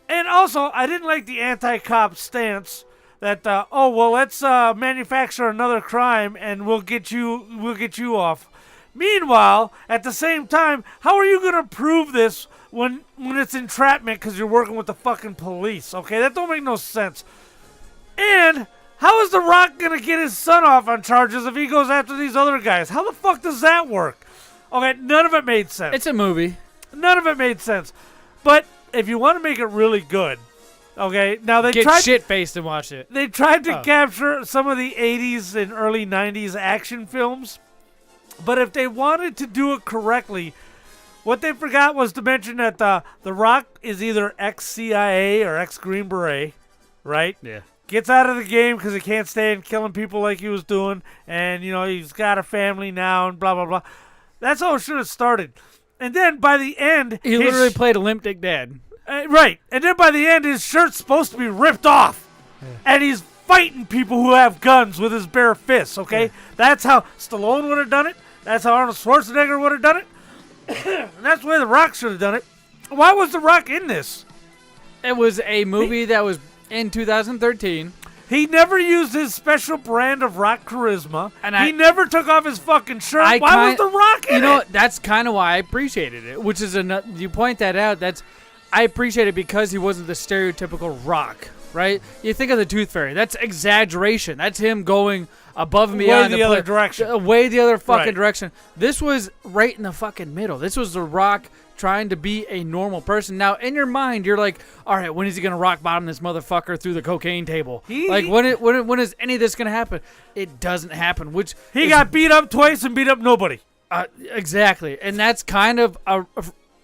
also, I didn't like the anti-cop stance that, let's manufacture another crime and we'll get you off. Meanwhile, at the same time, how are you going to prove this when it's entrapment because you're working with the fucking police? Okay, that don't make no sense. And how is The Rock going to get his son off on charges if he goes after these other guys? How the fuck does that work? Okay, none of it made sense. It's a movie. None of it made sense. But if you want to make it really good, okay, now they get tried shit-faced and watch it. They tried to capture some of the 80s and early 90s action films. But if they wanted to do it correctly, what they forgot was to mention that The Rock is either ex-CIA or ex-Green Beret, right? Yeah. Gets out of the game because he can't stand killing people like he was doing. And, he's got a family now and blah, blah, blah. That's how it should have started. And then by the end... He literally played a limp dick dad. Right. And then by the end, his shirt's supposed to be ripped off. Yeah. And he's fighting people who have guns with his bare fists, okay? Yeah. That's how Stallone would have done it. That's how Arnold Schwarzenegger would have done it. And that's the way The Rock should have done it. Why was The Rock in this? It was a movie that was in 2013. He never used his special brand of rock charisma. And he never took off his fucking shirt. Why was The Rock in it? You know, that's kind of why I appreciated it, which is you point that out. I appreciate it because he wasn't the stereotypical Rock, right? You think of the Tooth Fairy. That's exaggeration. That's him going above and beyond. Way the other direction. Way the other fucking direction. This was right in the fucking middle. This was The Rock trying to be a normal person. Now, in your mind, you're like, all right, when is he going to rock bottom this motherfucker through the cocaine table? Like, when is any of this going to happen? It doesn't happen, which... He got beat up twice and beat up nobody. Exactly. And that's kind of...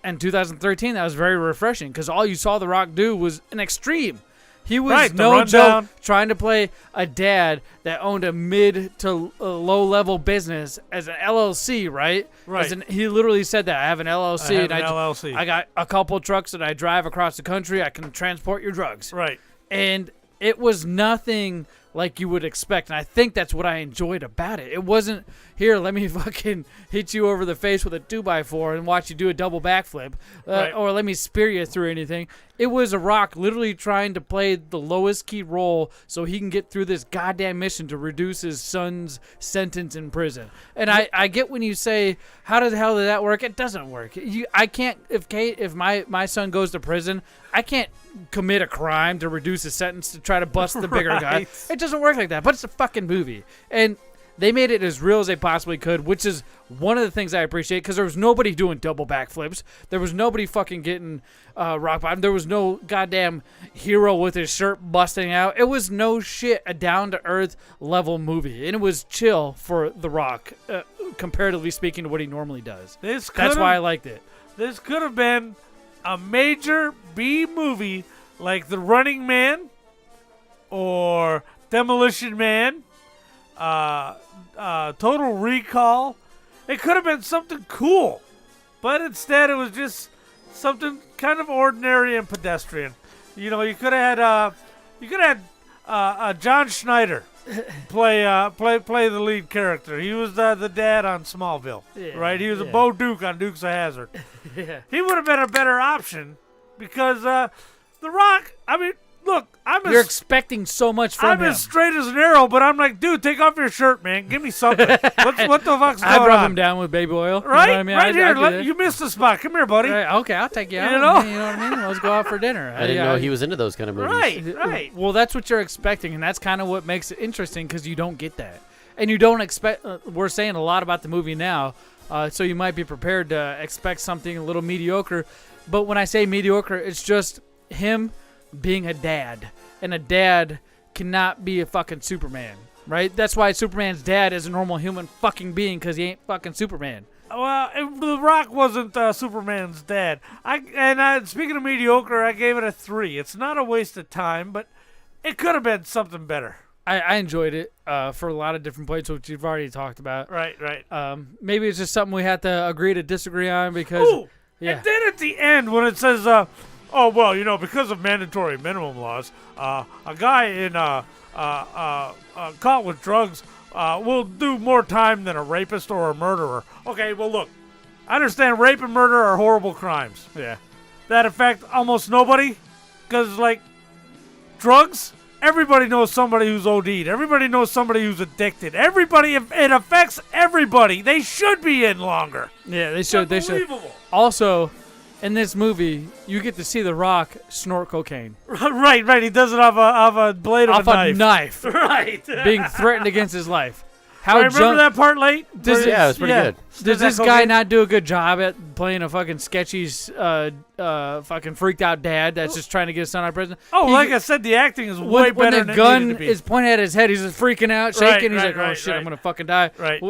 in 2013, that was very refreshing because all you saw The Rock do was an extreme. He was no joke trying to play a dad that owned a mid to low-level business as an LLC, right? Right. He literally said that. I have an LLC. LLC. I got a couple trucks that I drive across the country. I can transport your drugs. Right. And it was nothing like you would expect. And I think that's what I enjoyed about it. It wasn't, here, let me fucking hit you over the face with a 2x4 and watch you do a double backflip. Or let me spear you through anything. It was a Rock literally trying to play the lowest key role so he can get through this goddamn mission to reduce his son's sentence in prison. And I get when you say, how the hell did that work? It doesn't work. I can't, if my son goes to prison, I can't commit a crime to reduce his sentence to try to bust the bigger guy. It doesn't work like that, but it's a fucking movie. And they made it as real as they possibly could, which is one of the things I appreciate because there was nobody doing double backflips. There was nobody fucking getting rock bottom. There was no goddamn hero with his shirt busting out. It was no shit, a down-to-earth level movie. And it was chill for The Rock, comparatively speaking to what he normally does. That's why I liked it. This could have been a major B movie like The Running Man or Demolition Man, Total Recall. It could have been something cool, but instead it was just something kind of ordinary and pedestrian. You know, you could have had John Schneider play the lead character. He was the dad on Smallville, right? He was a Bo Duke on Dukes of Hazzard. Yeah. He would have been a better option because The Rock. I mean, look, you're expecting so much from him. I'm as straight as an arrow, but I'm like, dude, take off your shirt, man. Give me something. what the fuck's going on? I'd rub him down with baby oil. Right? You know what I mean? Right here. You missed the spot. Come here, buddy. Right, okay, I'll take you out. You know? You know what I mean? Let's go out for dinner. I didn't know he was into those kind of movies. Right. Well, that's what you're expecting, and that's kind of what makes it interesting because you don't get that. And you don't expect we're saying a lot about the movie now, so you might be prepared to expect something a little mediocre. But when I say mediocre, it's just him being a dad. And a dad cannot be a fucking Superman, right? That's why Superman's dad is a normal human fucking being because he ain't fucking Superman. Well, The Rock wasn't Superman's dad. Speaking of mediocre, I gave it a 3. It's not a waste of time, but it could have been something better. I enjoyed it for a lot of different points, which you've already talked about. Right. Maybe it's just something we have to agree to disagree on because... Ooh, and then at the end when it says... oh, well, you know, because of mandatory minimum laws, a guy in caught with drugs will do more time than a rapist or a murderer. Okay, well, look, I understand rape and murder are horrible crimes. Yeah. That affect almost nobody because, like, drugs, everybody knows somebody who's OD'd. Everybody knows somebody who's addicted. Everybody, it affects everybody. They should be in longer. Yeah, they should. They should. Unbelievable. Also... in this movie, you get to see The Rock snort cocaine. Right. He does it off a blade of a knife. Right. Being threatened against his life. Remember that part late? Yeah, it was pretty good. Does this guy not do a good job at playing a fucking sketchy, fucking freaked out dad that's just trying to get his son out of prison? Like I said, the acting is way better than it needed to be. When the gun is pointed at his head, he's just freaking out, shaking. He's like, oh, shit, I'm going to fucking die. Right.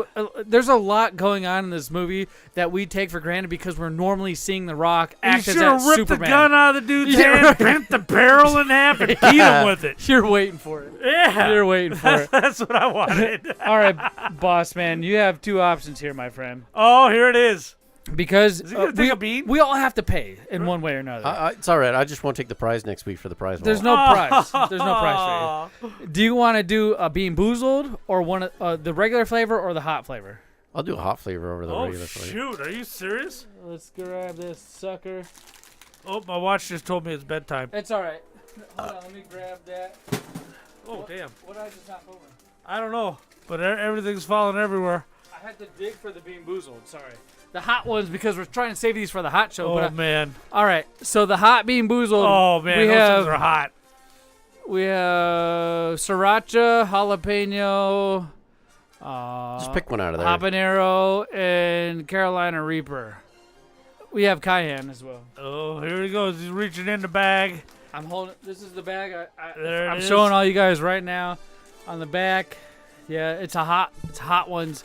There's a lot going on in this movie that we take for granted because we're normally seeing The Rock act as that Superman. You should have ripped the gun out of the dude's hand, bent the barrel in half, and beat him with it. You're waiting for it. Yeah. You're waiting for it. That's what I wanted. All right, boss man, you have two options here, my friend. Oh, here it is. Because is he gonna take a beat? We all have to pay in one way or another. It's all right. I just won't take the prize next week for the prize. There's no prize. There's no prize for you. Do you want to do a Bean Boozled or one the regular flavor or the hot flavor? I'll do a hot flavor over the regular flavor. Shoot, are you serious? Let's grab this sucker. Oh, my watch just told me it's bedtime. It's all right. Hold on, let me grab that. Oh, damn. What did I just not moving? I don't know, but everything's falling everywhere. I had to dig for the Bean Boozled. Sorry. The hot ones because we're trying to save these for the hot show. Oh, man. All right. So the hot Bean Boozled. Oh, man. Those things are hot. We have sriracha, jalapeno. Just pick one out of there. Habanero and Carolina Reaper. we have cayenne as well. Oh, here he goes. He's reaching in the bag. I'm holding. This is the bag. There I'm it is. showing all you guys right now on the back. Yeah, it's hot ones.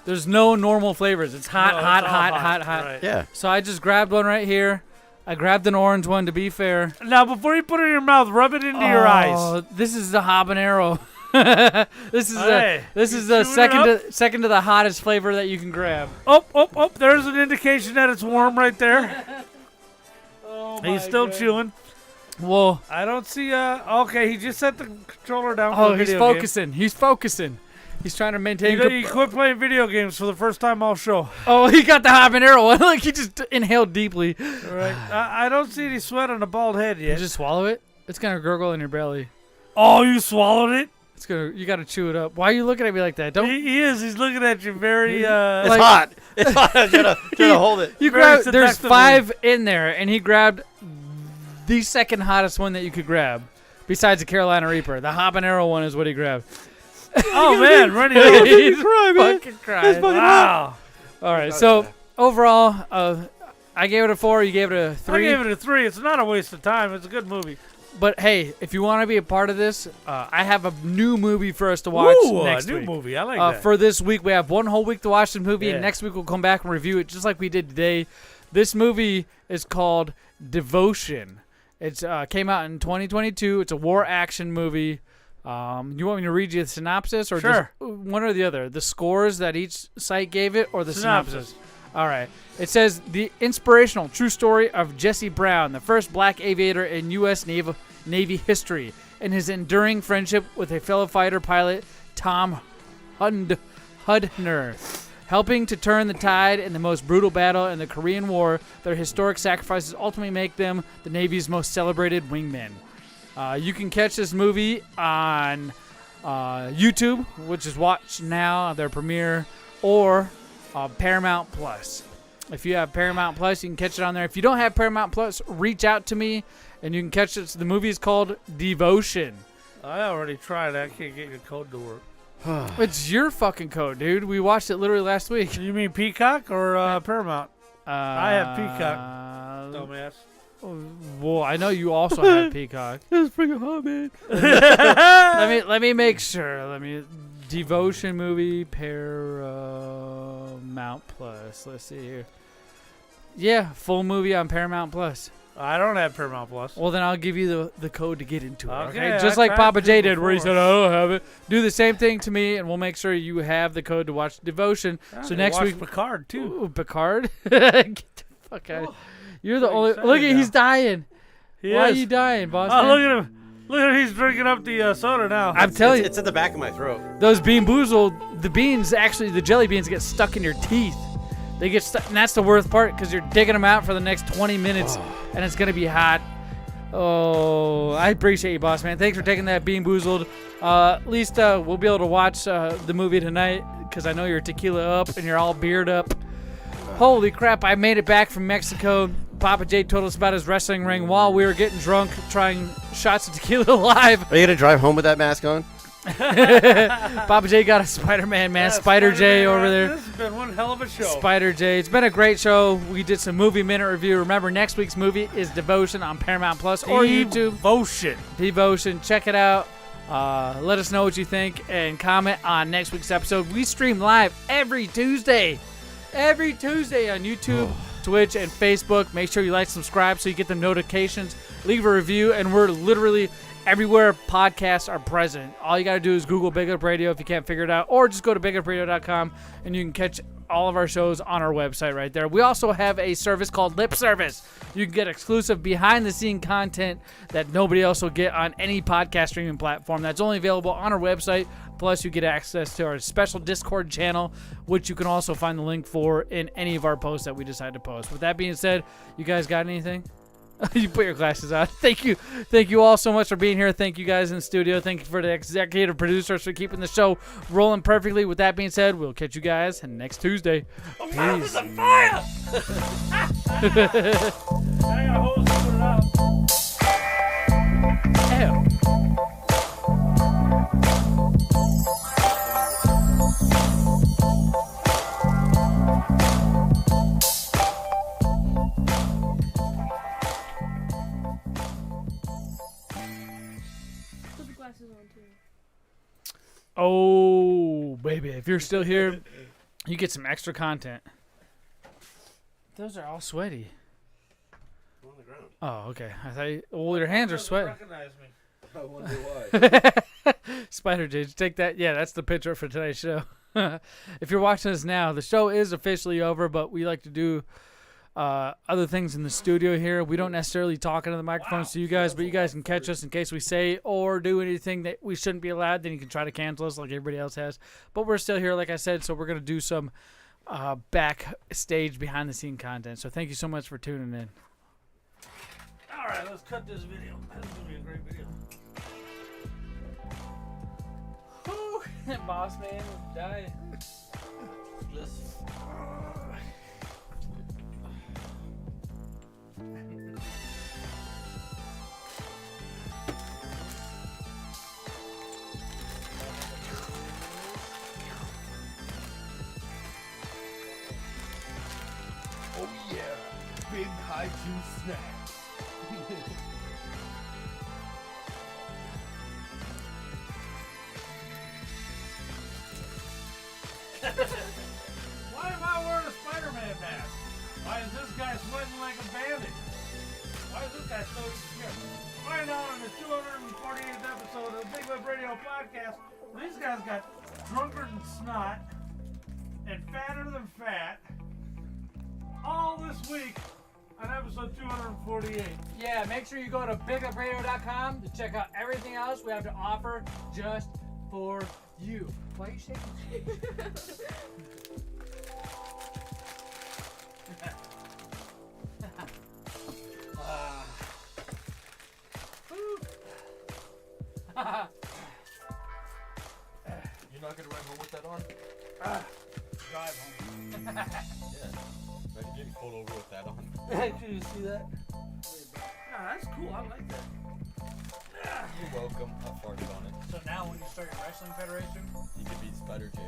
There's no normal flavors. It's hot, No, it's hot, all hot, hot. hot, hot. Right. Yeah. So I just grabbed one right here. I grabbed an orange one to be fair. Now, before you put it in your mouth, rub it into your eyes. This is the habanero. This is Hey, this is the second to the hottest flavor that you can grab. Oh, there's an indication that it's warm right there. He's still chewing. Whoa. I don't see, okay, he just set the controller down for Oh, the he's video game. focusing. He's focusing. He's trying to maintain. He quit playing video games for the first time all show. Oh, he got the habanero one. Look, he just inhaled deeply. Right. I don't see any sweat on the bald head yet. You just swallow it. It's gonna gurgle in your belly. Oh, you swallowed it? It's gonna. You gotta chew it up. Why are you looking at me like that? Don't. He is. He's looking at you very. It's hot. It's hot. I'm trying to hold it. You Very grab. There's seductively. 5 in there, and he grabbed the second hottest one that you could grab, besides the Carolina Reaper. The habanero one is what he grabbed. Oh man, Rennie, he's fucking crying. It's fucking wow. All right, so overall, I gave it a 4. You gave it a 3. I gave it a 3. It's not a waste of time. It's a good movie. But hey, if you want to be a part of this, I have a new movie for us to watch next a new week. movie. I like that. For this week, we have one whole week to watch the movie, Yeah. and next week we'll come back and review it just like we did today. This movie is called Devotion. It's came out in 2022. It's a war action movie. You want me to read you the synopsis, or Sure. just one or the other? The scores that each site gave it, or the synopsis? All right. It says the inspirational true story of Jesse Brown, the first black aviator in U.S. Navy history, and his enduring friendship with a fellow fighter pilot, Tom Hudner. Helping to turn the tide in the most brutal battle in the Korean War, their historic sacrifices ultimately make them the Navy's most celebrated wingmen. You can catch this movie on YouTube, which is Watch Now, their premiere, or Paramount Plus. If you have Paramount Plus, you can catch it on there. If you don't have Paramount Plus, reach out to me, and you can catch it. The movie is called Devotion. I already tried. I can't get your code to work. It's your fucking code, dude. We watched it literally last week. You mean Peacock or Paramount? I have Peacock. Dumbass. Well, I know you also have Peacock. That's freaking hot, man. Let me make sure. Devotion movie Paramount Plus. Let's see here. Yeah, full movie on Paramount Plus. I don't have Paramount Plus. Well, then I'll give you the code to get into it. Okay, Just I like tried Pappa to J did, where he before. said, "I don't have it." Do the same thing to me, and we'll make sure you have the code to watch Devotion. So next watch week, Picard too. Ooh, Picard. Get the fuck out. You're the only. Look at he's dying. Why are you dying, boss? Oh, man? look at him. Look at him. He's drinking up the soda now. I'm telling you, It's at the back of my throat. those Bean Boozled, the beans actually, the jelly beans get stuck in your teeth. They get stuck, and that's the worst part because you're digging them out for the next 20 minutes, and it's gonna be hot. Oh, I appreciate you, boss man. Thanks for taking that Bean Boozled. At least we'll be able to watch the movie tonight because I know you're tequila up and you're all beard up. Holy crap! I made it back from Mexico. Pappa J told us about his wrestling ring while we were getting drunk, trying shots of tequila live. Are you gonna drive home with that mask on? Pappa J got a Spider-Man mask. Spider J over there. This has been one hell of a show. Spider J. It's been a great show. We did some movie minute review. Remember, next week's movie is Devotion on Paramount Plus or YouTube. Devotion. Check it out. Let us know what you think and comment on next week's episode. We stream live every Tuesday. Every Tuesday on YouTube, Twitch, and Facebook. Make sure you like, subscribe so you get the notifications. Leave a review, and we're literally everywhere podcasts are present. All you got to do is Google Big Lip Radio if you can't figure it out, or just go to BigLipRadio.com, and you can catch all of our shows on our website right there. We also have a service called Lip Service. You can get exclusive behind-the-scene content that nobody else will get on any podcast streaming platform. That's only available on our website. Plus, you get access to our special Discord channel, which you can also find the link for in any of our posts that we decide to post. With that being said, you guys got anything? You put your glasses on. Thank you all so much for being here. Thank you guys in the studio. Thank you for the executive producers for keeping the show rolling perfectly. With that being said, we'll catch you guys next Tuesday. Peace. I gotta hold it up. Hell. Oh, baby. If you're still here, you get some extra content. Those are all sweaty. On the ground. Oh, okay. I thought your hands are sweaty. Recognize me. I wonder why. Spider J, take that. Yeah, that's the picture for today's show. If you're watching this now, the show is officially over, but we like to do other things in the studio here. We don't necessarily talk into the microphones to you guys, but you guys can catch us in case we say or do anything that we shouldn't be allowed. Then you can try to cancel us like everybody else has. But we're still here, like I said, so we're going to do some backstage, behind-the-scene content. So thank you so much for tuning in. All right, let's cut this video. This is going to be a great video. Whew, that boss man was dying. Just Oh yeah, big high juice snack. Why am I wearing a Spider-Man mask? Why is this guy sweating like a bandit? Why is this guy so scared? Find out on the 248th episode of the Big Lip Radio podcast. These guys got drunker than snot and fatter than fat. All this week on episode 248. Yeah, make sure you go to BigLipRadio.com to check out everything else we have to offer just for you. Why are you shaking? You're not gonna ride home with that on? Drive home. Yeah. Imagine getting pulled over with that on. Hey, can you see that? Ah, that's cool. I like that. You're welcome. I farted on it. So now when you start your wrestling federation? You can beat Spider J.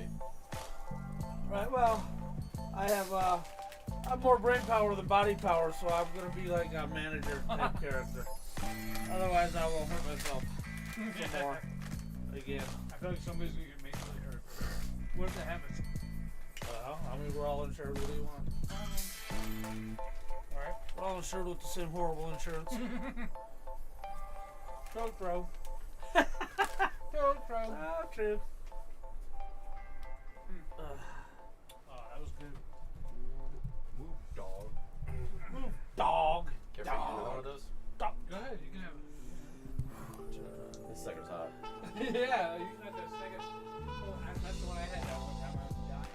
Right, well, I have more brain power than body power, so I'm gonna be like a manager type character. Otherwise, I will hurt myself some more. Again. I feel like somebody's gonna get majorly hurt. What if that happens? Well, I mean, we're all insured. What do you want? Alright. We're all insured with the same horrible insurance. Don't throw. Don't throw. Oh, true. Oh, that was good. Move, dog. Move, dog. Care for either one of those? Dog. Go ahead, you can have This sucker's hot. it. Yeah, you can have the second. Oh, that's the one I had that one time. I was dying.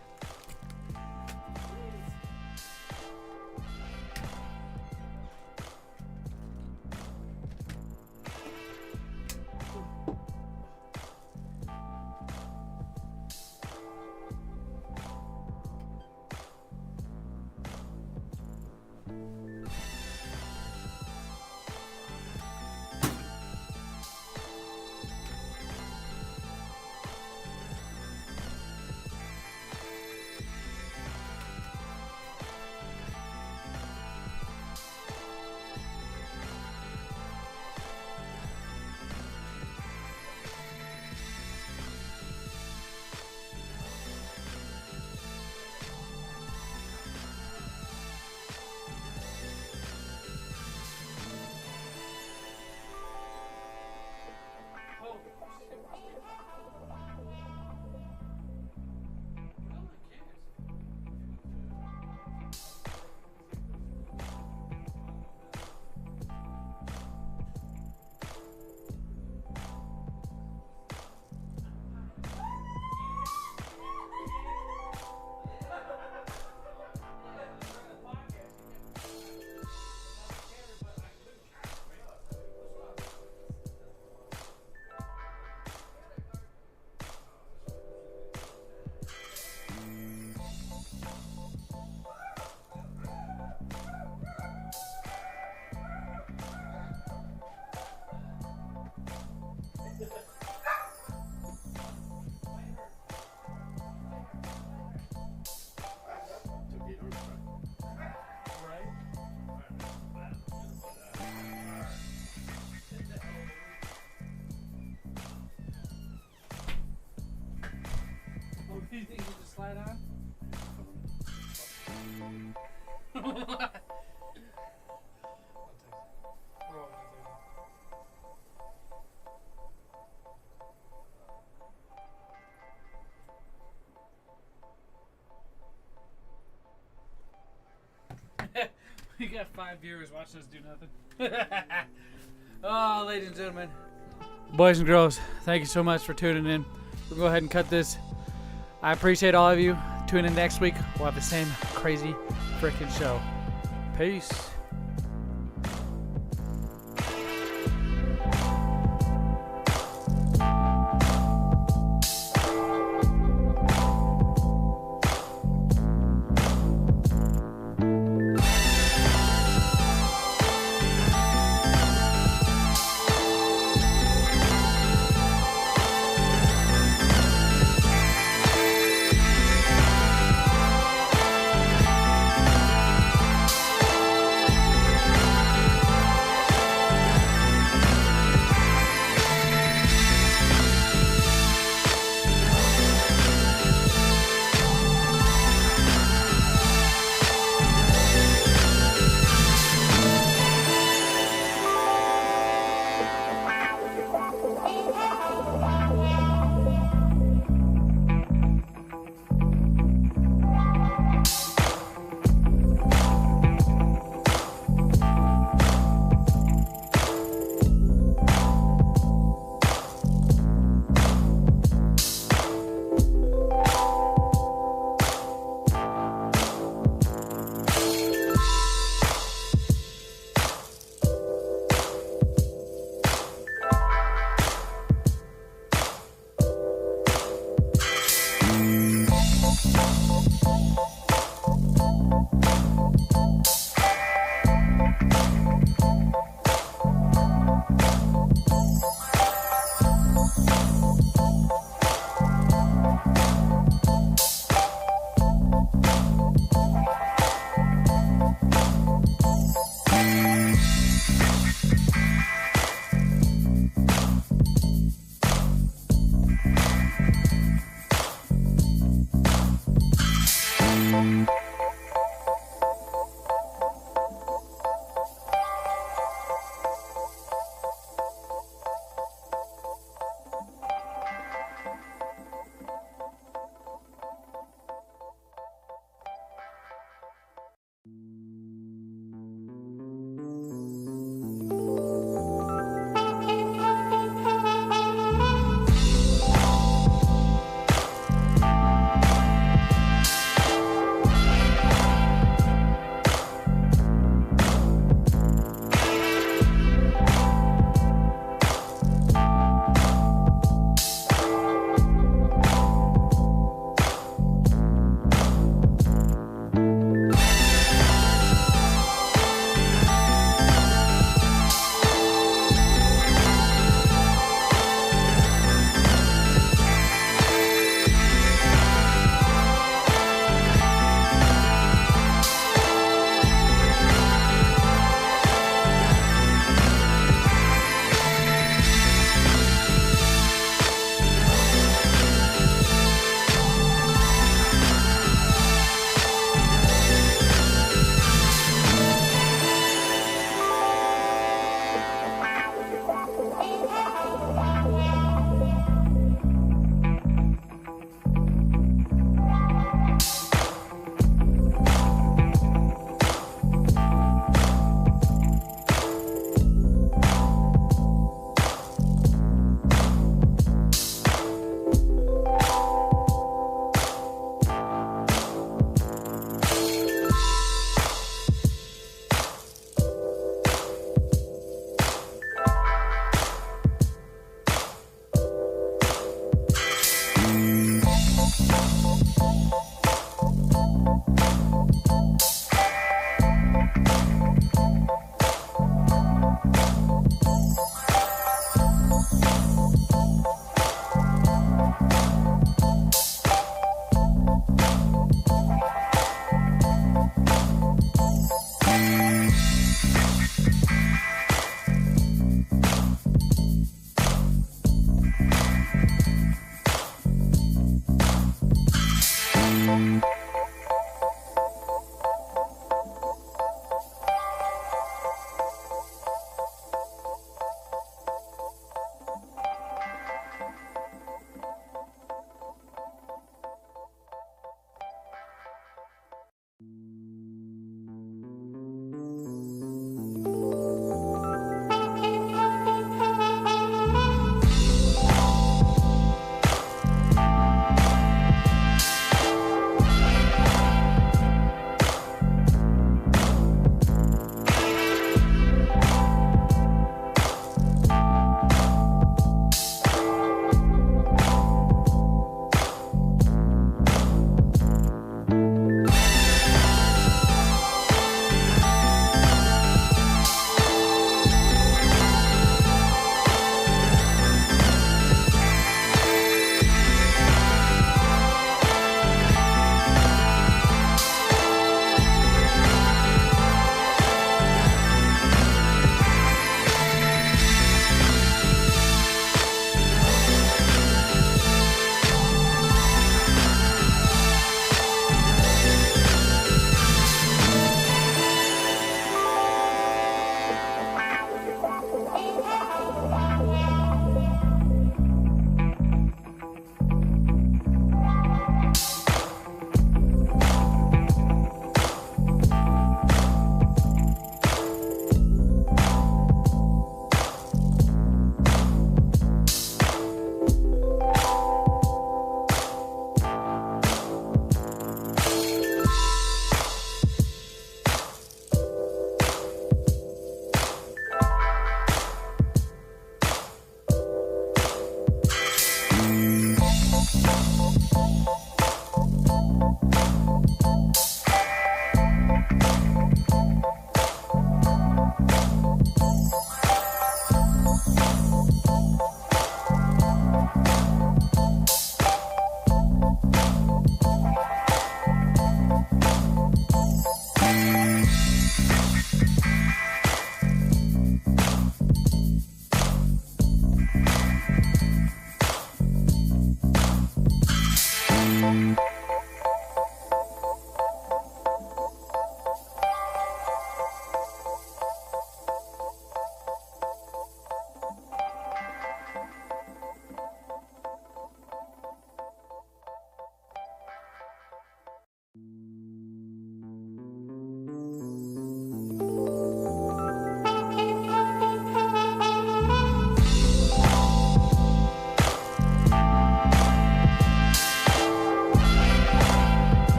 light on? We got 5 viewers watching us do nothing. Oh, ladies and gentlemen, boys and girls, thank you so much for tuning in. We'll go ahead and cut this. I appreciate all of you. Tune in next week. We'll have the same crazy freaking show. Peace.